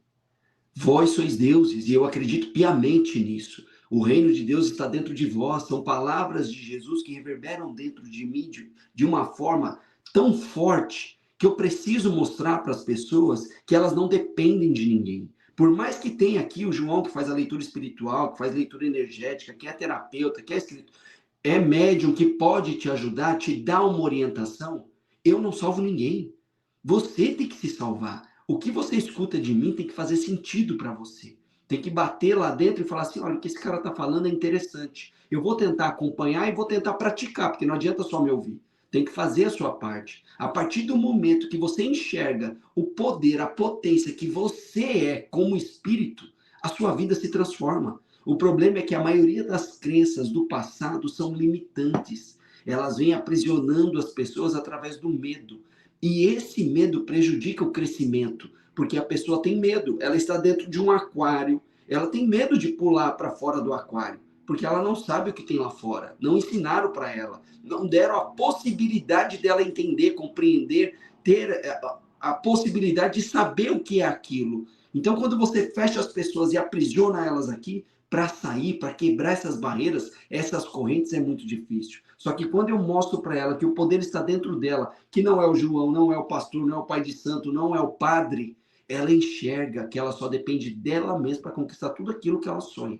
Vós sois deuses, e eu acredito piamente nisso. O reino de Deus está dentro de vós, são palavras de Jesus que reverberam dentro de mim de uma forma tão forte que eu preciso mostrar para as pessoas que elas não dependem de ninguém. Por mais que tenha aqui o João que faz a leitura espiritual, que faz leitura energética, que é terapeuta, que é escritor, é médium, que pode te ajudar, te dar uma orientação, eu não salvo ninguém. Você tem que se salvar. O que você escuta de mim tem que fazer sentido para você. Tem que bater lá dentro e falar assim, olha, o que esse cara está falando é interessante. Eu vou tentar acompanhar e vou tentar praticar, porque não adianta só me ouvir. Tem que fazer a sua parte. A partir do momento que você enxerga o poder, a potência que você é como espírito, a sua vida se transforma. O problema é que a maioria das crenças do passado são limitantes. Elas vêm aprisionando as pessoas através do medo. E esse medo prejudica o crescimento, porque a pessoa tem medo. Ela está dentro de um aquário, ela tem medo de pular para fora do aquário, porque ela não sabe o que tem lá fora. Não ensinaram para ela, não deram a possibilidade dela entender, compreender, ter a possibilidade de saber o que é aquilo. Então, quando você fecha as pessoas e aprisiona elas aqui, para sair, para quebrar essas barreiras, essas correntes, é muito difícil. Só que quando eu mostro para ela que o poder está dentro dela, que não é o João, não é o pastor, não é o pai de santo, não é o padre, ela enxerga que ela só depende dela mesma para conquistar tudo aquilo que ela sonha.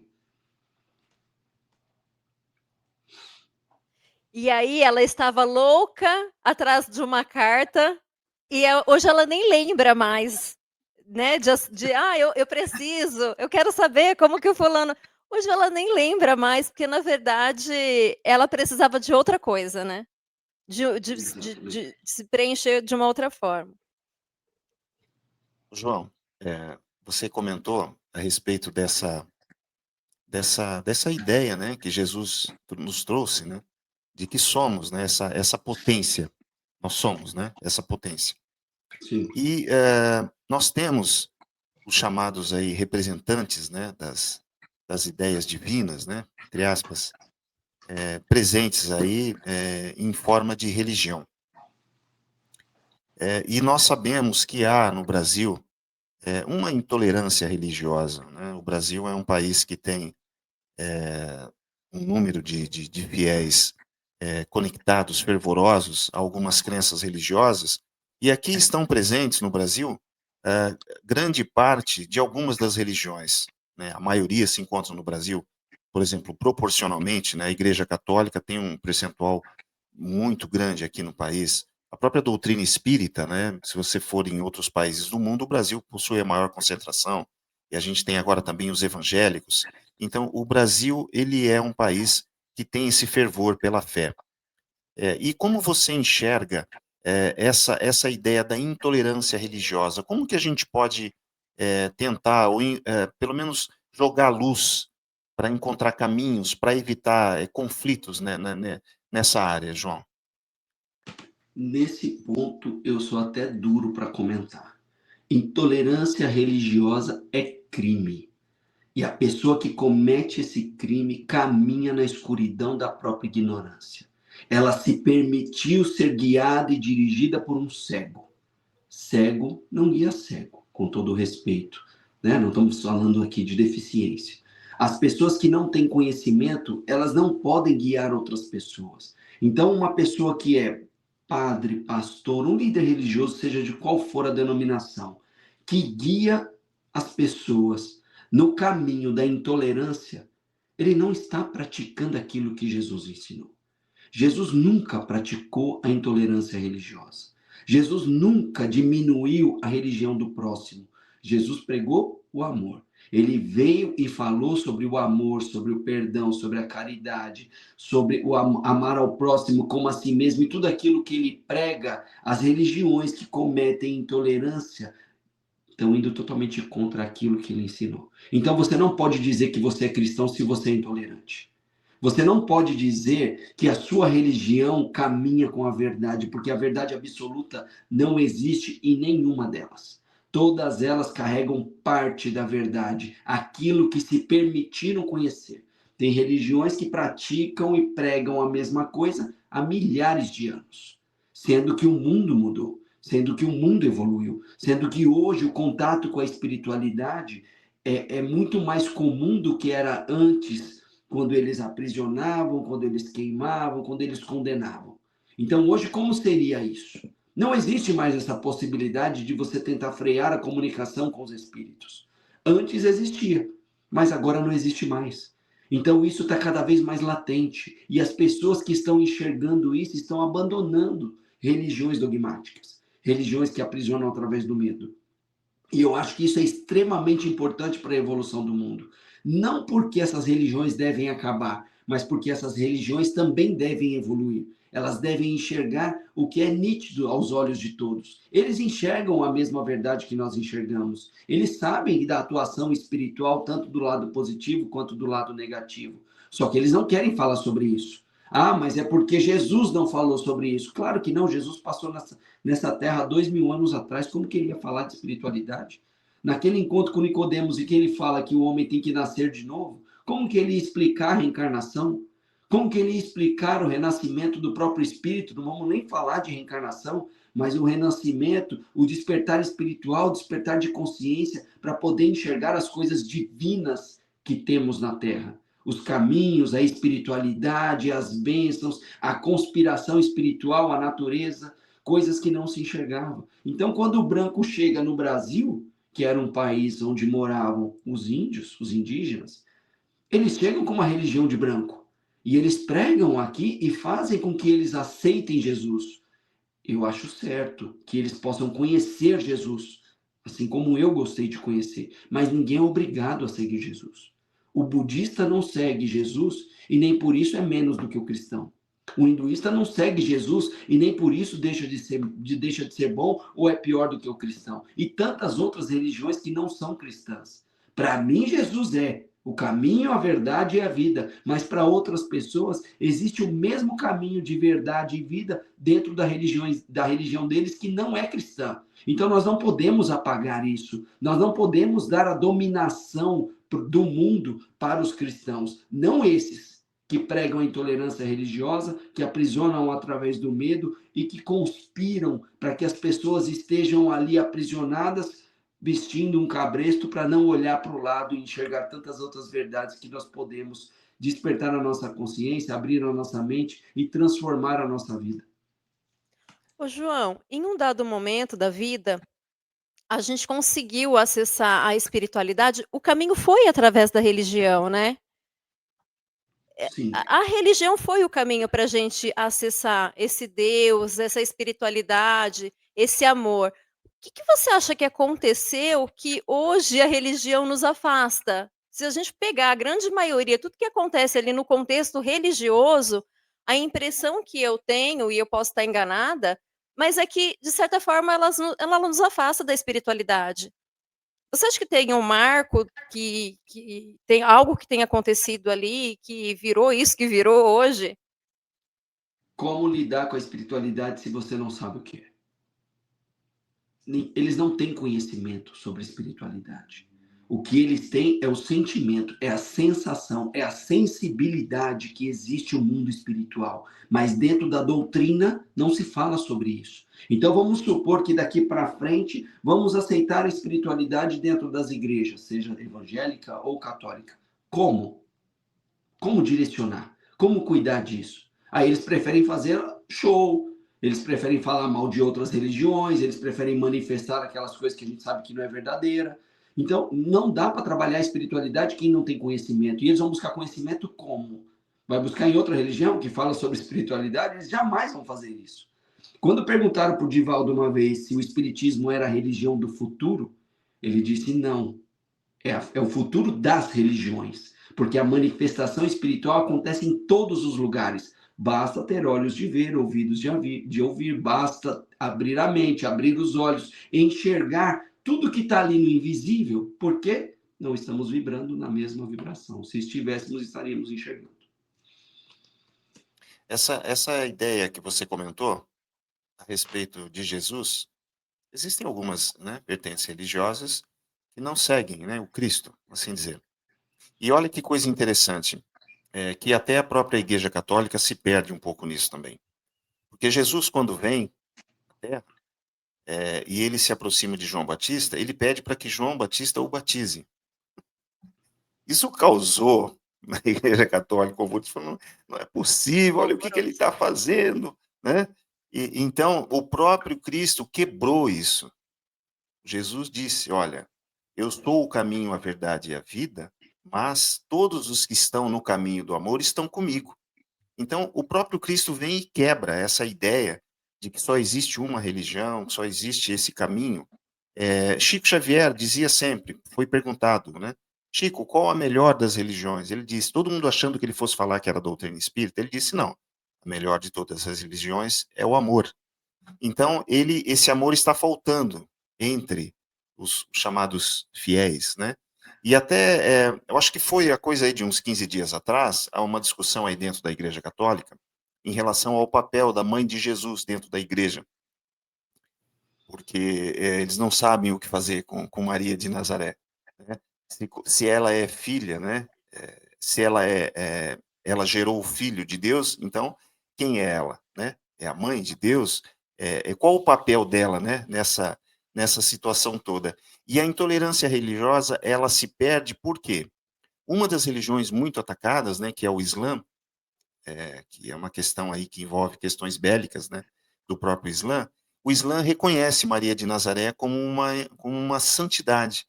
E aí ela estava louca atrás de uma carta, e hoje ela nem lembra mais, né? Eu preciso, eu quero saber como que o fulano. Hoje ela nem lembra mais, porque na verdade ela precisava de outra coisa, né? De se preencher de uma outra forma. João, você comentou a respeito dessa ideia, né, que Jesus nos trouxe, né, de que somos, né, essa potência. Nós somos, né, essa potência. Sim. E nós temos os chamados aí representantes, né, das ideias divinas, né, entre aspas, presentes aí em forma de religião. E nós sabemos que há no Brasil uma intolerância religiosa, né? O Brasil é um país que tem um número de fiéis conectados, fervorosos a algumas crenças religiosas, e aqui estão presentes no Brasil grande parte de algumas das religiões, né? A maioria se encontra no Brasil, por exemplo, proporcionalmente, né? A Igreja Católica tem um percentual muito grande aqui no país. A própria doutrina espírita, né? Se você for em outros países do mundo, o Brasil possui a maior concentração, e a gente tem agora também os evangélicos. Então, o Brasil, ele é um país que tem esse fervor pela fé. E como você enxerga essa ideia da intolerância religiosa? Como que a gente pode tentar, ou pelo menos jogar luz para encontrar caminhos, para evitar conflitos, né, nessa área, João? Nesse ponto, eu sou até duro para comentar. Intolerância religiosa é crime. E a pessoa que comete esse crime caminha na escuridão da própria ignorância. Ela se permitiu ser guiada e dirigida por um cego. Cego não guia cego, com todo o respeito, né? Não estamos falando aqui de deficiência. As pessoas que não têm conhecimento, elas não podem guiar outras pessoas. Então, uma pessoa que é padre, pastor, um líder religioso, seja de qual for a denominação, que guia as pessoas no caminho da intolerância, ele não está praticando aquilo que Jesus ensinou. Jesus nunca praticou a intolerância religiosa. Jesus nunca diminuiu a religião do próximo. Jesus pregou o amor. Ele veio e falou sobre o amor, sobre o perdão, sobre a caridade, sobre o amar ao próximo como a si mesmo, e tudo aquilo que ele prega. As religiões que cometem intolerância estão indo totalmente contra aquilo que ele ensinou. Então você não pode dizer que você é cristão se você é intolerante. Você não pode dizer que a sua religião caminha com a verdade, porque a verdade absoluta não existe em nenhuma delas. Todas elas carregam parte da verdade, aquilo que se permitiram conhecer. Tem religiões que praticam e pregam a mesma coisa há milhares de anos, sendo que o mundo mudou, sendo que o mundo evoluiu, sendo que hoje o contato com a espiritualidade é muito mais comum do que era antes, quando eles aprisionavam, quando eles queimavam, quando eles condenavam. Então, hoje, como seria isso? Não existe mais essa possibilidade de você tentar frear a comunicação com os espíritos. Antes existia, mas agora não existe mais. Então, isso está cada vez mais latente. E as pessoas que estão enxergando isso estão abandonando religiões dogmáticas, religiões que aprisionam através do medo. E eu acho que isso é extremamente importante para a evolução do mundo. Não porque essas religiões devem acabar, mas porque essas religiões também devem evoluir. Elas devem enxergar o que é nítido aos olhos de todos. Eles enxergam a mesma verdade que nós enxergamos. Eles sabem da atuação espiritual, tanto do lado positivo quanto do lado negativo. Só que eles não querem falar sobre isso. Ah, mas é porque Jesus não falou sobre isso. Claro que não, Jesus passou nessa terra 2000 anos atrás. Como que ele ia falar de espiritualidade? Naquele encontro com Nicodemos, e que ele fala que o homem tem que nascer de novo, como que ele ia explicar a reencarnação? Como que ele ia explicar o renascimento do próprio espírito? Não vamos nem falar de reencarnação, mas o renascimento, o despertar espiritual, o despertar de consciência, para poder enxergar as coisas divinas que temos na Terra. Os caminhos, a espiritualidade, as bênçãos, a conspiração espiritual, a natureza, coisas que não se enxergavam. Então, quando o branco chega no Brasil, que era um país onde moravam os índios, os indígenas, eles chegam com uma religião de branco. E eles pregam aqui e fazem com que eles aceitem Jesus. Eu acho certo que eles possam conhecer Jesus, assim como eu gostei de conhecer. Mas ninguém é obrigado a seguir Jesus. O budista não segue Jesus e nem por isso é menos do que o cristão. O hinduísta não segue Jesus e nem por isso deixa de ser bom ou é pior do que o cristão. E tantas outras religiões que não são cristãs. Para mim, Jesus é o caminho, a verdade e a vida. Mas para outras pessoas, existe o mesmo caminho de verdade e vida dentro da religião deles que não é cristã. Então nós não podemos apagar isso. Nós não podemos dar a dominação do mundo para os cristãos. Não esses que pregam a intolerância religiosa, que aprisionam através do medo e que conspiram para que as pessoas estejam ali aprisionadas, vestindo um cabresto para não olhar para o lado e enxergar tantas outras verdades que nós podemos despertar a nossa consciência, abrir a nossa mente e transformar a nossa vida. Ô, João, em um dado momento da vida, a gente conseguiu acessar a espiritualidade, o caminho foi através da religião, né? Sim. A religião foi o caminho para a gente acessar esse Deus, essa espiritualidade, esse amor. O que você acha que aconteceu que hoje a religião nos afasta? Se a gente pegar a grande maioria, tudo que acontece ali no contexto religioso, a impressão que eu tenho, e eu posso estar enganada, mas é que, de certa forma, ela nos afasta da espiritualidade. Você acha que tem um marco que tem algo que tenha acontecido ali, que virou isso que virou hoje? Como lidar com a espiritualidade se você não sabe o que é? Eles não têm conhecimento sobre espiritualidade. O que eles têm é o sentimento, é a sensação, é a sensibilidade que existe o mundo espiritual. Mas dentro da doutrina não se fala sobre isso. Então vamos supor que daqui para frente vamos aceitar a espiritualidade dentro das igrejas, seja evangélica ou católica. Como? Como direcionar? Como cuidar disso? Aí eles preferem fazer show, eles preferem falar mal de outras religiões, eles preferem manifestar aquelas coisas que a gente sabe que não é verdadeira. Então, não dá para trabalhar a espiritualidade quem não tem conhecimento. E eles vão buscar conhecimento como? Vai buscar em outra religião que fala sobre espiritualidade? Eles jamais vão fazer isso. Quando perguntaram para o Divaldo uma vez se o espiritismo era a religião do futuro, ele disse não. É o futuro das religiões, porque a manifestação espiritual acontece em todos os lugares. Basta ter olhos de ver, ouvidos de ouvir, basta abrir a mente, abrir os olhos, enxergar tudo que está ali no invisível, porque não estamos vibrando na mesma vibração. Se estivéssemos, estaríamos enxergando. Essa ideia que você comentou a respeito de Jesus, existem algumas, né, vertentes religiosas que não seguem, né, o Cristo, assim dizer. E olha que coisa interessante, que até a própria Igreja Católica se perde um pouco nisso também. Porque Jesus, quando vem à Terra, e ele se aproxima de João Batista, ele pede para que João Batista o batize. Isso causou na Igreja Católica, o povo falou, não é possível, olha o que ele está fazendo, né? E, então, o próprio Cristo quebrou isso. Jesus disse, olha, eu sou o caminho, a verdade e a vida, mas todos os que estão no caminho do amor estão comigo. Então, o próprio Cristo vem e quebra essa ideia de que só existe uma religião, só existe esse caminho. Chico Xavier dizia sempre, foi perguntado, né? Chico, qual a melhor das religiões? Ele disse, todo mundo achando que ele fosse falar que era a doutrina espírita, ele disse, não, a melhor de todas as religiões é o amor. Então, esse amor está faltando entre os chamados fiéis, né? E até, eu acho que foi a coisa aí de uns 15 dias atrás, há uma discussão aí dentro da Igreja Católica em relação ao papel da mãe de Jesus dentro da igreja, porque eles não sabem o que fazer com Maria de Nazaré, né? Se ela é filha, né? Se ela gerou o Filho de Deus, então quem é ela, né? É a mãe de Deus? Qual o papel dela, né? Nessa situação toda? E a intolerância religiosa, ela se perde por quê? Uma das religiões muito atacadas, né, que é o Islã, que é uma questão aí que envolve questões bélicas, né, do próprio Islã, o Islã reconhece Maria de Nazaré como uma santidade.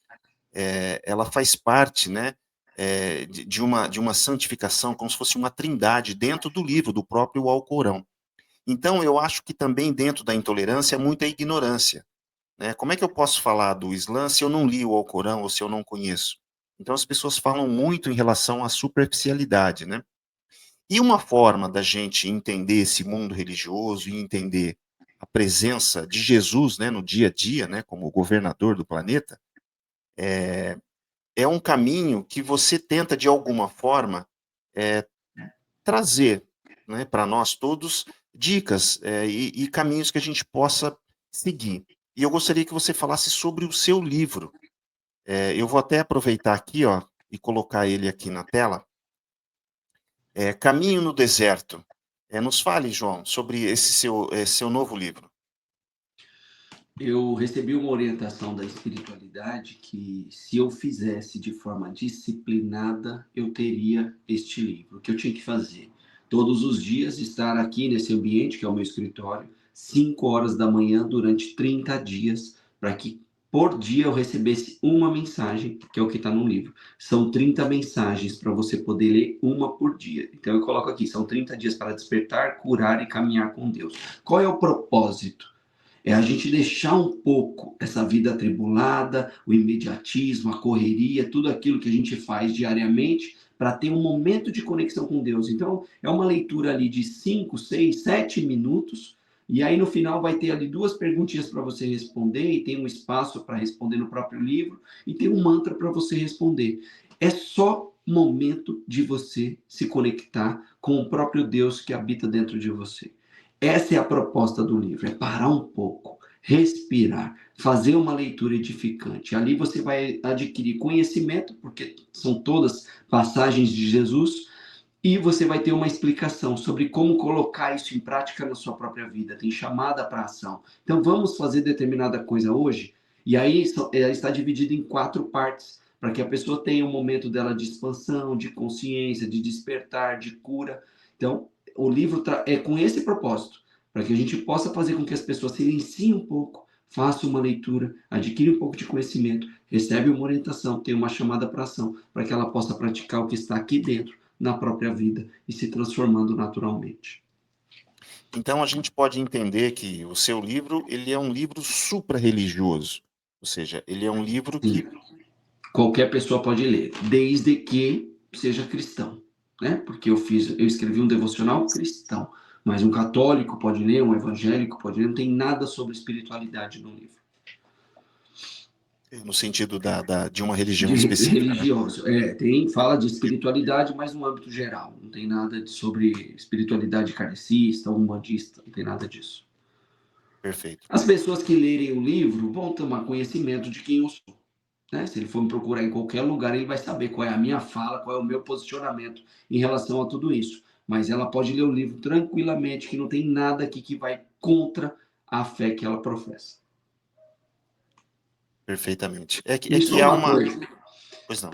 Ela faz parte, né, de uma santificação, como se fosse uma trindade dentro do livro, do próprio Alcorão. Então, eu acho que também dentro da intolerância é muita ignorância, né? Como é que eu posso falar do Islã se eu não li o Alcorão ou se eu não conheço? Então, as pessoas falam muito em relação à superficialidade, né? E uma forma da gente entender esse mundo religioso e entender a presença de Jesus, né, no dia a dia, né, como governador do planeta, é um caminho que você tenta, de alguma forma, trazer, né, para nós todos dicas e caminhos que a gente possa seguir. E eu gostaria que você falasse sobre o seu livro. Eu vou até aproveitar aqui, ó, e colocar ele aqui na tela. Caminho no Deserto. Nos fale, João, sobre esse seu novo livro. Eu recebi uma orientação da espiritualidade que, se eu fizesse de forma disciplinada, eu teria este livro. O que eu tinha que fazer? Todos os dias estar aqui nesse ambiente, que é o meu escritório, 5 horas da manhã, durante 30 dias, para que por dia eu recebesse uma mensagem, que é o que está no livro. São 30 mensagens para você poder ler uma por dia. Então eu coloco aqui, são 30 dias para despertar, curar e caminhar com Deus. Qual é o propósito? É a gente deixar um pouco essa vida atribulada, o imediatismo, a correria, tudo aquilo que a gente faz diariamente para ter um momento de conexão com Deus. Então, é uma leitura ali de 5, 6, 7 minutos, e aí no final vai ter ali 2 perguntinhas para você responder, e tem um espaço para responder no próprio livro, e tem um mantra para você responder. É só momento de você se conectar com o próprio Deus que habita dentro de você. Essa é a proposta do livro, é parar um pouco, respirar, fazer uma leitura edificante. Ali você vai adquirir conhecimento, porque são todas passagens de Jesus, e você vai ter uma explicação sobre como colocar isso em prática na sua própria vida. Tem chamada para ação. Então, vamos fazer determinada coisa hoje? E aí está dividido em 4 partes, para que a pessoa tenha um momento dela de expansão, de consciência, de despertar, de cura. Então, o livro é com esse propósito, para que a gente possa fazer com que as pessoas silenciem um pouco, façam uma leitura, adquirem um pouco de conhecimento, recebem uma orientação, tenham uma chamada para ação, para que ela possa praticar o que está aqui dentro, na própria vida, e se transformando naturalmente. Então a gente pode entender que o seu livro, ele é um livro supra-religioso, ou seja, ele é um livro que... Sim. Qualquer pessoa pode ler, desde que seja cristão, né? Porque eu escrevi um devocional cristão, mas um católico pode ler, um evangélico pode ler, não tem nada sobre espiritualidade no livro. No sentido de uma religião específica. Religioso. Fala de espiritualidade, mas no âmbito geral. Não tem nada sobre espiritualidade kardecista, umbandista, não tem nada disso. Perfeito. As pessoas que lerem o livro vão tomar conhecimento de quem eu sou. Né? Se ele for me procurar em qualquer lugar, ele vai saber qual é a minha fala, qual é o meu posicionamento em relação a tudo isso. Mas ela pode ler o livro tranquilamente, que não tem nada aqui que vai contra a fé que ela professa. Perfeitamente. É que há uma coisa. Pois não.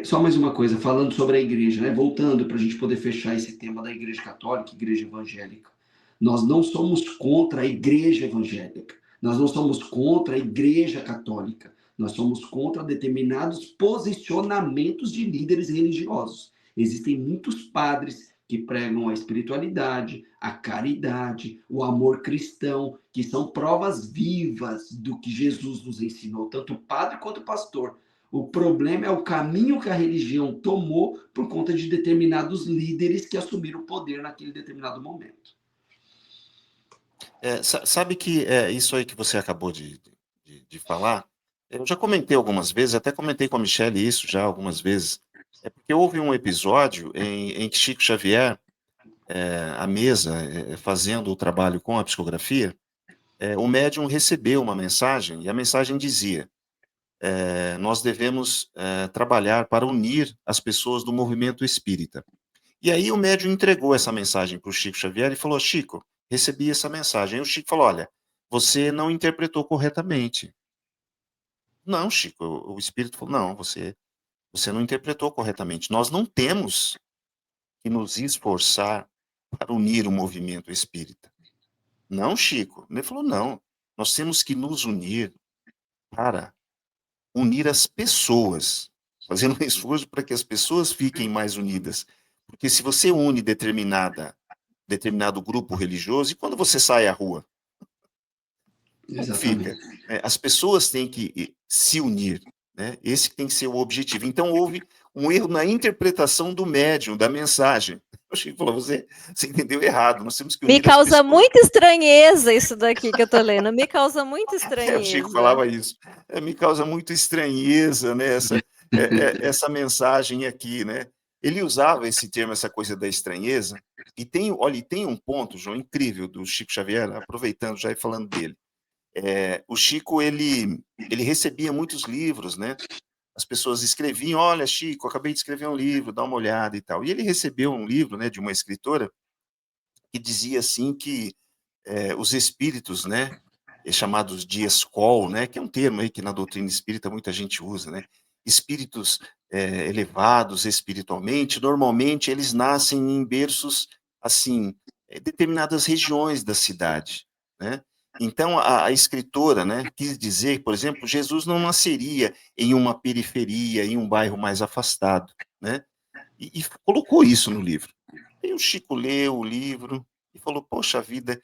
Só mais uma coisa, falando sobre a igreja, né? Voltando para a gente poder fechar esse tema da igreja católica, igreja evangélica. Nós não somos contra a igreja evangélica, nós não somos contra a igreja católica, nós somos contra determinados posicionamentos de líderes religiosos. Existem muitos padres que pregam a espiritualidade, a caridade, o amor cristão, que são provas vivas do que Jesus nos ensinou, tanto o padre quanto o pastor. O problema é o caminho que a religião tomou por conta de determinados líderes que assumiram o poder naquele determinado momento. Sabe que isso aí que você acabou de falar, eu já comentei algumas vezes, até comentei com a Michelle isso já algumas vezes, porque houve um episódio em que Chico Xavier, à mesa, fazendo o trabalho com a psicografia, o médium recebeu uma mensagem, e a mensagem dizia: nós devemos trabalhar para unir as pessoas do movimento espírita. E aí o médium entregou essa mensagem para o Chico Xavier e falou: Chico, recebi essa mensagem. Aí o Chico falou: olha, você não interpretou corretamente. Não, Chico, o espírito falou: não, você não interpretou corretamente. Nós não temos que nos esforçar para unir o movimento espírita. Não, Chico. Ele falou: não, nós temos que nos unir para unir as pessoas, fazendo um esforço para que as pessoas fiquem mais unidas. Porque se você une determinado grupo religioso, e quando você sai à rua? Como fica? As pessoas têm que se unir, né? Esse tem que ser o objetivo. Então, houve um erro na interpretação do médium, da mensagem. O Chico falou: você entendeu errado, nós temos que unir. Me causa muita estranheza isso daqui que eu tô lendo, me causa muita estranheza. O Chico falava isso. Me causa muita estranheza, né? Essa mensagem aqui, né? Ele usava esse termo, essa coisa da estranheza, e tem um ponto, João, incrível do Chico Xavier, aproveitando já e falando dele. O Chico, ele recebia muitos livros, né? As pessoas escreviam: olha, Chico, acabei de escrever um livro, dá uma olhada e tal. E ele recebeu um livro, né, de uma escritora que dizia assim que os espíritos, né, chamados de escol, né, que é um termo aí que na doutrina espírita muita gente usa, né? Espíritos elevados espiritualmente, normalmente eles nascem em berços, assim, determinadas regiões da cidade, né? Então, a escritora, né, quis dizer, por exemplo, Jesus não nasceria em uma periferia, em um bairro mais afastado, né? E colocou isso no livro. Aí o Chico leu o livro e falou: poxa vida,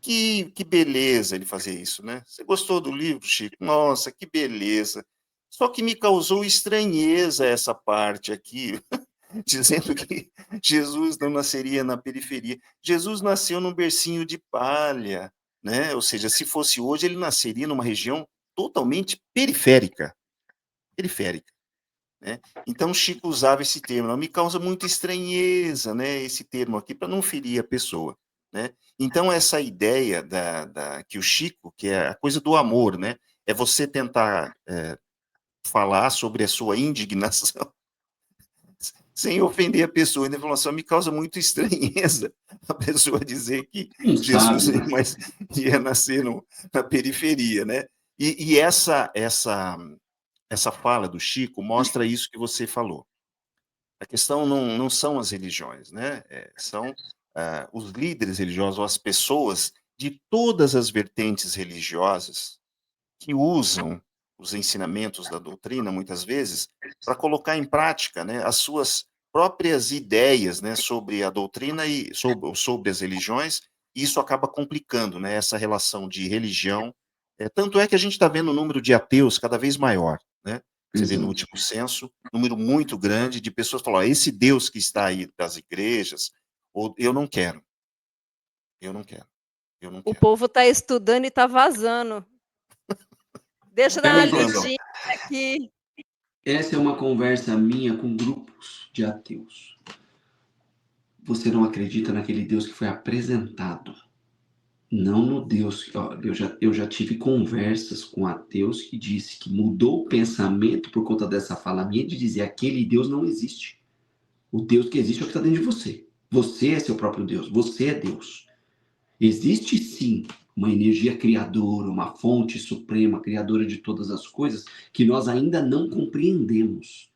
que beleza ele fazer isso, né? Você gostou do livro, Chico? Nossa, que beleza. Só que me causou estranheza essa parte aqui, dizendo que Jesus não nasceria na periferia. Jesus nasceu num bercinho de palha, né? Ou seja, se fosse hoje, ele nasceria numa região totalmente periférica. Periférica, né? Então, Chico usava esse termo. Me causa muita estranheza, né? Esse termo aqui, para não ferir a pessoa. né? Então, essa ideia que o Chico, que é a coisa do amor, né? É você tentar falar sobre a sua indignação sem ofender a pessoa. Ele falou assim, me causa muito estranheza a pessoa dizer que Não Jesus sabe, né? ia nascer na periferia, né? E essa fala do Chico mostra isso que você falou. A questão não são as religiões, né? São os líderes religiosos, ou as pessoas de todas as vertentes religiosas que usam os ensinamentos da doutrina, muitas vezes, para colocar em prática, né, as suas próprias ideias, né, sobre a doutrina e sobre as religiões, e isso acaba complicando, né, essa relação de religião. Tanto é que a gente está vendo o número de ateus cada vez maior, né? Você vê no Exato. último censo, número muito grande de pessoas que falam, esse Deus que está aí das igrejas, ou eu não quero, eu não quero, eu não O quero. povo está estudando e está vazando. Deixa eu dar uma Mas lidinha aqui. essa é uma conversa minha com grupos de ateus. Você não acredita naquele Deus que foi apresentado. Não no Deus. Ó, eu já tive conversas com ateus que disse que mudou o pensamento por conta dessa fala minha de dizer aquele Deus não existe. O Deus que existe é o que está dentro de você. Você é seu próprio Deus. Você é Deus. Existe sim uma energia criadora, uma fonte suprema, criadora de todas as coisas, que nós ainda não compreendemos.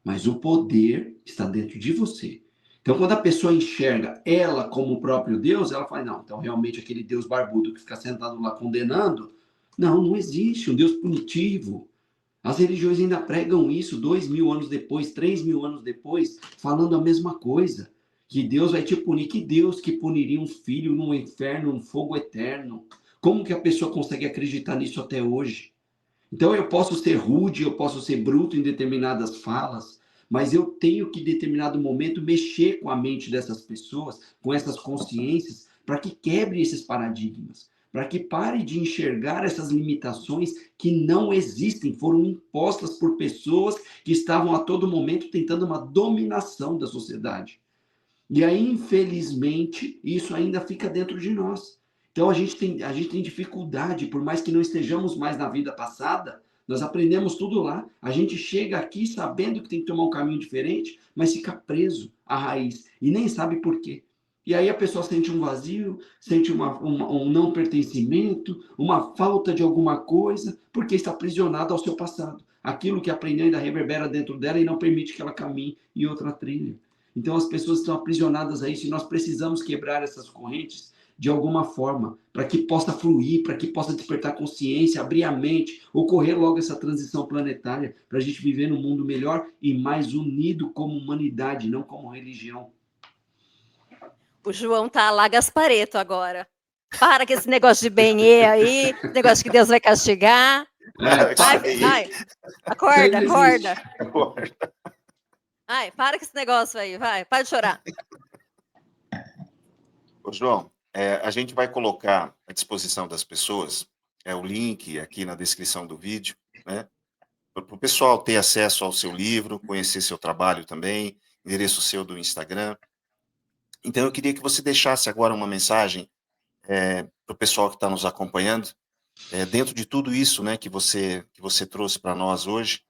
Mas o poder está dentro de você. Então, quando a pessoa enxerga ela como o próprio Deus, ela fala, não, então realmente aquele Deus barbudo que fica sentado lá condenando, não existe um Deus punitivo. As religiões ainda pregam isso 2.000 anos depois, 3.000 anos depois, falando a mesma coisa. Que Deus vai te punir. Que Deus que puniria um filho no inferno, no fogo eterno? Como que a pessoa consegue acreditar nisso até hoje? Então eu posso ser rude, eu posso ser bruto em determinadas falas, mas eu tenho que, em determinado momento, mexer com a mente dessas pessoas, com essas consciências, para que quebre esses paradigmas, para que pare de enxergar essas limitações que não existem, foram impostas por pessoas que estavam a todo momento tentando uma dominação da sociedade. E aí, infelizmente, isso ainda fica dentro de nós. Então, a gente tem dificuldade, por mais que não estejamos mais na vida passada, nós aprendemos tudo lá. A gente chega aqui sabendo que tem que tomar um caminho diferente, mas fica preso à raiz e nem sabe por quê. E aí a pessoa sente um vazio, sente um não pertencimento, uma falta de alguma coisa, porque está aprisionada ao seu passado. Aquilo que aprendeu ainda reverbera dentro dela e não permite que ela caminhe em outra trilha. Então as pessoas estão aprisionadas a isso e nós precisamos quebrar essas correntes de alguma forma, para que possa fluir, para que possa despertar consciência, abrir a mente, ocorrer logo essa transição planetária, para a gente viver num mundo melhor e mais unido como humanidade, não como religião. O João tá lá Gaspareto agora. Para com esse negócio de benê aí, negócio que Deus vai castigar. Ai, acorda. Ai, para com esse negócio aí, vai, para de chorar. Ô, João, a gente vai colocar à disposição das pessoas o link aqui na descrição do vídeo, né? Para o pessoal ter acesso ao seu livro, conhecer seu trabalho também, endereço seu do Instagram. Então, eu queria que você deixasse agora uma mensagem para o pessoal que está nos acompanhando, dentro de tudo isso, né, que você trouxe para nós hoje,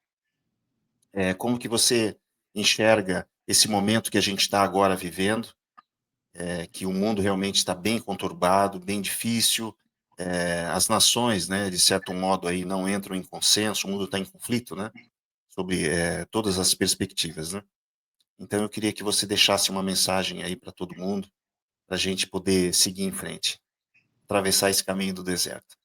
como que você enxerga esse momento que a gente está agora vivendo, que o mundo realmente está bem conturbado, bem difícil, as nações, né, de certo modo, aí não entram em consenso, o mundo está em conflito, né, sobre todas as perspectivas, né? Então, eu queria que você deixasse uma mensagem aí para todo mundo, para a gente poder seguir em frente, atravessar esse caminho do deserto.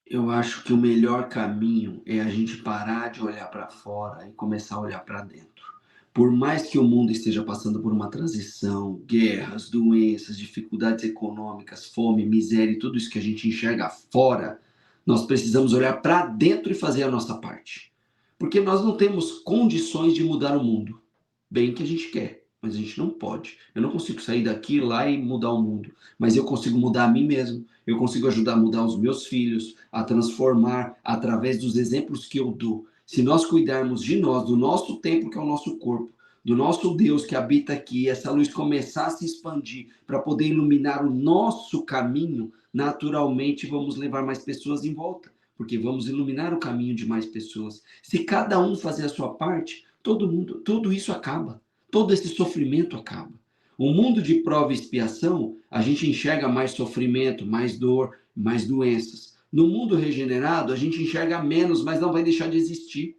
Eu acho que o melhor caminho é a gente parar de olhar para fora e começar a olhar para dentro. Por mais que o mundo esteja passando por uma transição, guerras, doenças, dificuldades econômicas, fome, miséria e tudo isso que a gente enxerga fora, nós precisamos olhar para dentro e fazer a nossa parte. Porque nós não temos condições de mudar o mundo. Bem que a gente quer, mas a gente não pode. Eu não consigo sair daqui, lá e mudar o mundo. Mas eu consigo mudar a mim mesmo. Eu consigo ajudar a mudar os meus filhos, a transformar através dos exemplos que eu dou. Se nós cuidarmos de nós, do nosso templo, que é o nosso corpo, do nosso Deus que habita aqui, essa luz começar a se expandir para poder iluminar o nosso caminho, naturalmente vamos levar mais pessoas em volta, porque vamos iluminar o caminho de mais pessoas. Se cada um fazer a sua parte, todo mundo, tudo isso acaba, todo esse sofrimento acaba. O mundo de prova e expiação, a gente enxerga mais sofrimento, mais dor, mais doenças. No mundo regenerado, a gente enxerga menos, mas não vai deixar de existir.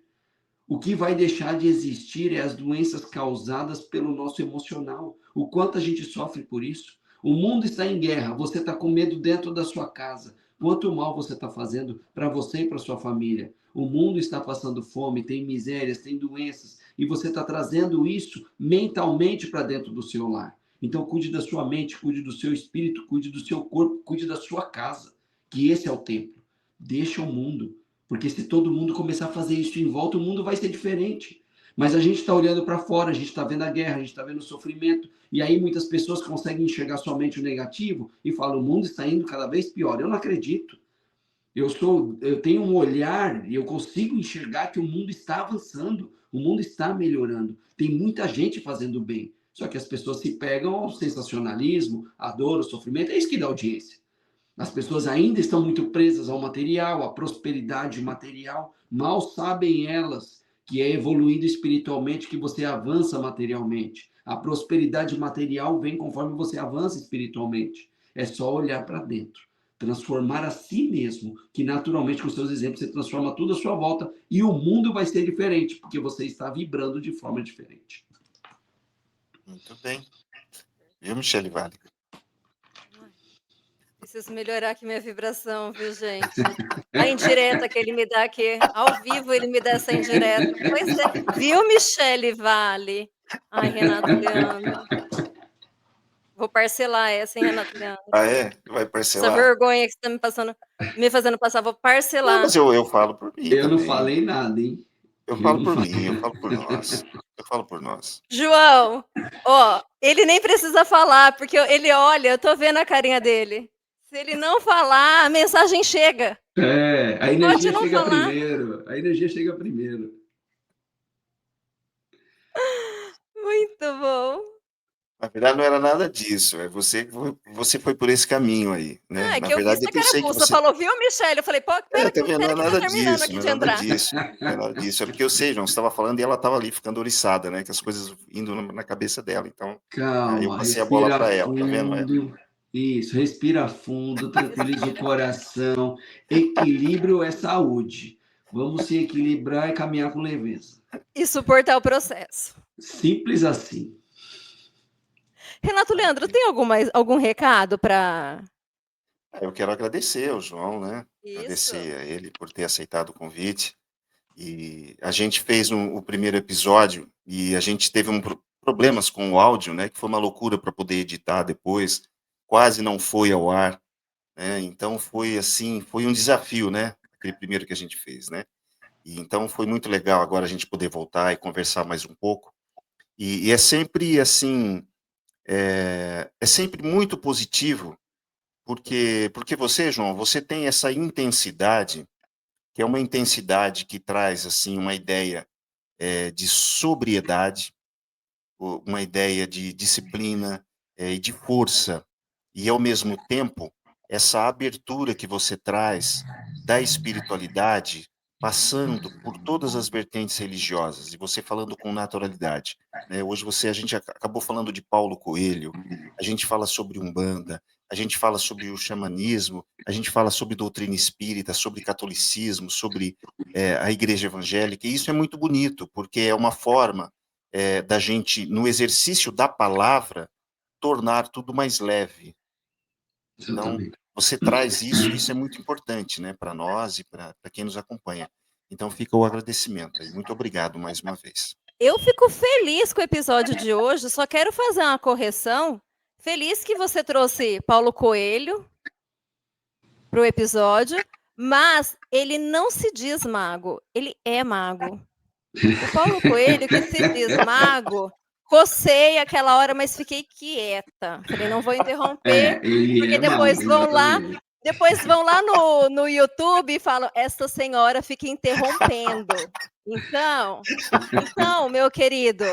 O que vai deixar de existir é as doenças causadas pelo nosso emocional. O quanto a gente sofre por isso. O mundo está em guerra, você está com medo dentro da sua casa. Quanto mal você está fazendo para você e para sua família. O mundo está passando fome, tem misérias, tem doenças, e você está trazendo isso mentalmente para dentro do seu lar. Então, cuide da sua mente, cuide do seu espírito, cuide do seu corpo, cuide da sua casa, que esse é o templo. Deixa o mundo, porque se todo mundo começar a fazer isso em volta, o mundo vai ser diferente. Mas a gente está olhando para fora, a gente está vendo a guerra, a gente está vendo o sofrimento, e aí muitas pessoas conseguem enxergar somente o negativo e falam, o mundo está indo cada vez pior. Eu não acredito. Eu tenho um olhar e eu consigo enxergar que o mundo está avançando, o mundo está melhorando. Tem muita gente fazendo bem. Só que as pessoas se pegam ao sensacionalismo, à dor, ao sofrimento, é isso que dá audiência. As pessoas ainda estão muito presas ao material, à prosperidade material. Mal sabem elas que é evoluindo espiritualmente que você avança materialmente. A prosperidade material vem conforme você avança espiritualmente. É só olhar para dentro. Transformar a si mesmo, que naturalmente com seus exemplos você transforma tudo à sua volta e o mundo vai ser diferente, porque você está vibrando de forma diferente. Muito bem. Viu, Michele Vale? Preciso melhorar aqui minha vibração, viu, gente? A indireta que ele me dá aqui, ao vivo ele me dá essa indireta. Pois é, viu, Michele Vale? Ai, Renato Leandro. Vou parcelar essa, hein, Renato Leandro? Ah, é? Vai Essa parcelar? vergonha que você está me fazendo passar, vou Não, parcelar. mas eu falo por mim Eu não também. falei nada, hein? Eu falo por mim, eu falo por nós. Eu falo por nós. João, ó, ele nem precisa falar, porque ele olha, eu tô vendo a carinha dele. Se ele não falar, a mensagem chega. É, a Pode energia não chega falar. primeiro. A energia chega primeiro. Muito bom. Na verdade, não era nada disso. É você foi por esse caminho aí, né? Ah, é Na que eu vi verdade, é essa que eu sei que carapuça, você. falou, viu, Michele? Eu falei, pô, pera Tá vendo? Não é que tá nada terminando disso, aqui não é de nada entrar. disso. Não é nada disso. É porque eu sei, João, você estava falando e ela estava ali ficando oriçada, né? Que as coisas indo na cabeça dela. Então, eu Calma, passei a bola respira para ela, tá vendo? fundo. Isso, respira fundo, tranquiliza o coração. Equilíbrio é saúde. Vamos se equilibrar e caminhar com leveza. E suportar o processo. Simples assim. Renato Leandro, tem algum recado para... Eu quero agradecer ao João, né? Isso. Agradecer a ele por ter aceitado o convite. E a gente fez o primeiro episódio e a gente teve problemas com o áudio, né? Que foi uma loucura para poder editar depois. Quase não foi ao ar, né? Então foi assim, foi um desafio, né? Aquele primeiro que a gente fez, né? E então foi muito legal agora a gente poder voltar e conversar mais um pouco. E é sempre assim, é sempre muito positivo, porque você, João, você tem essa intensidade, que é uma intensidade que traz assim uma ideia de sobriedade, uma ideia de disciplina e de força, e ao mesmo tempo essa abertura que você traz da espiritualidade, passando por todas as vertentes religiosas, e você falando com naturalidade, né? Hoje a gente acabou falando de Paulo Coelho, a gente fala sobre Umbanda, a gente fala sobre o xamanismo, a gente fala sobre doutrina espírita, sobre catolicismo, sobre a igreja evangélica, e isso é muito bonito, porque é uma forma da gente, no exercício da palavra, tornar tudo mais leve. Então, você traz isso, e isso é muito importante, né, para nós e para quem nos acompanha. Então, fica o agradecimento aí. Muito obrigado mais uma vez. Eu fico feliz com o episódio de hoje, só quero fazer uma correção. Feliz que você trouxe Paulo Coelho para o episódio, mas ele não se diz mago, ele é mago. O Paulo Coelho, que se diz mago, cocei aquela hora, mas fiquei quieta. Falei, não vou interromper, porque depois vão lá, Depois vão lá no YouTube e falam: essa senhora fica interrompendo. Então, meu querido,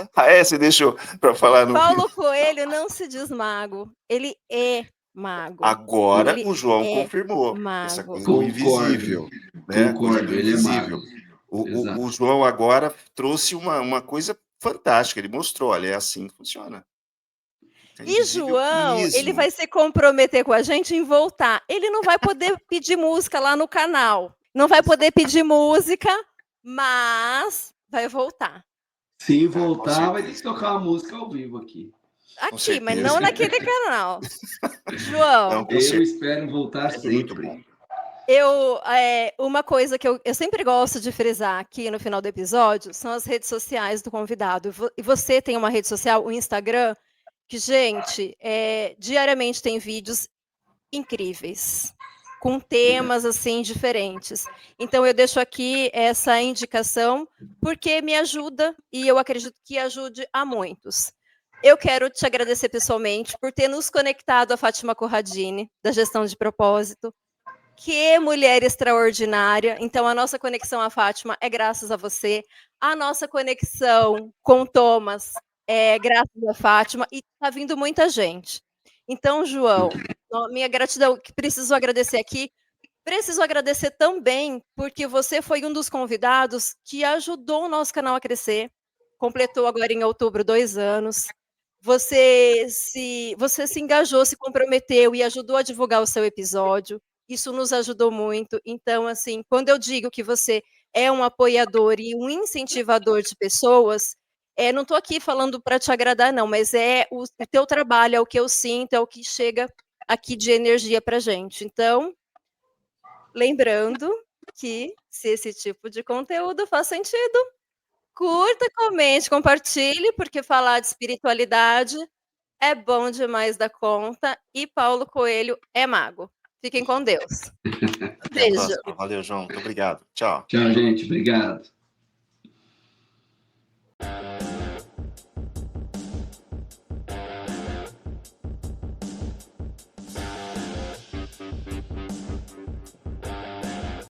Você deixou para falar no Paulo Coelho não se diz mago, ele é mago. Agora Ele o João é confirmou essa mago. coisa do invisível, né? Coisa do Concordo, ele é invisível. mago. O João agora trouxe uma coisa fantástica, ele mostrou, olha, é assim que funciona. É E invisível João, ele mesmo. vai se comprometer com a gente em voltar. Ele não vai poder pedir música lá no canal. Não vai poder pedir música, mas vai voltar. Se com voltar, vai ter certeza. que tocar uma música ao vivo aqui. Aqui, mas certeza. não naquele canal. João, Não, com Eu certeza. espero voltar É muito sempre. bom. uma coisa que eu sempre gosto de frisar aqui no final do episódio são as redes sociais do convidado. E você tem uma rede social, o Instagram, que, gente, diariamente tem vídeos incríveis, com temas assim diferentes. Então eu deixo aqui essa indicação porque me ajuda e eu acredito que ajude a muitos. Eu quero te agradecer pessoalmente por ter nos conectado a Fátima Corradini, da Gestão de Propósito. Que mulher extraordinária. Então, a nossa conexão à Fátima é graças a você. A nossa conexão com o Thomas é graças a Fátima. E está vindo muita gente. Então, João, minha gratidão, que preciso agradecer aqui. Preciso agradecer também, porque você foi um dos convidados que ajudou o nosso canal a crescer. Completou agora em outubro 2 anos. Você se engajou, se comprometeu e ajudou a divulgar o seu episódio. Isso nos ajudou muito. Então, assim, quando eu digo que você é um apoiador e um incentivador de pessoas, não estou aqui falando para te agradar, não, mas é o teu trabalho, é o que eu sinto, é o que chega aqui de energia para gente. Então, lembrando que se esse tipo de conteúdo faz sentido, curta, comente, compartilhe, porque falar de espiritualidade é bom demais da conta e Paulo Coelho é mago. Fiquem com Deus. Até a Beijo. próxima. Valeu, João. Muito obrigado. Tchau. Tchau, gente. Obrigado.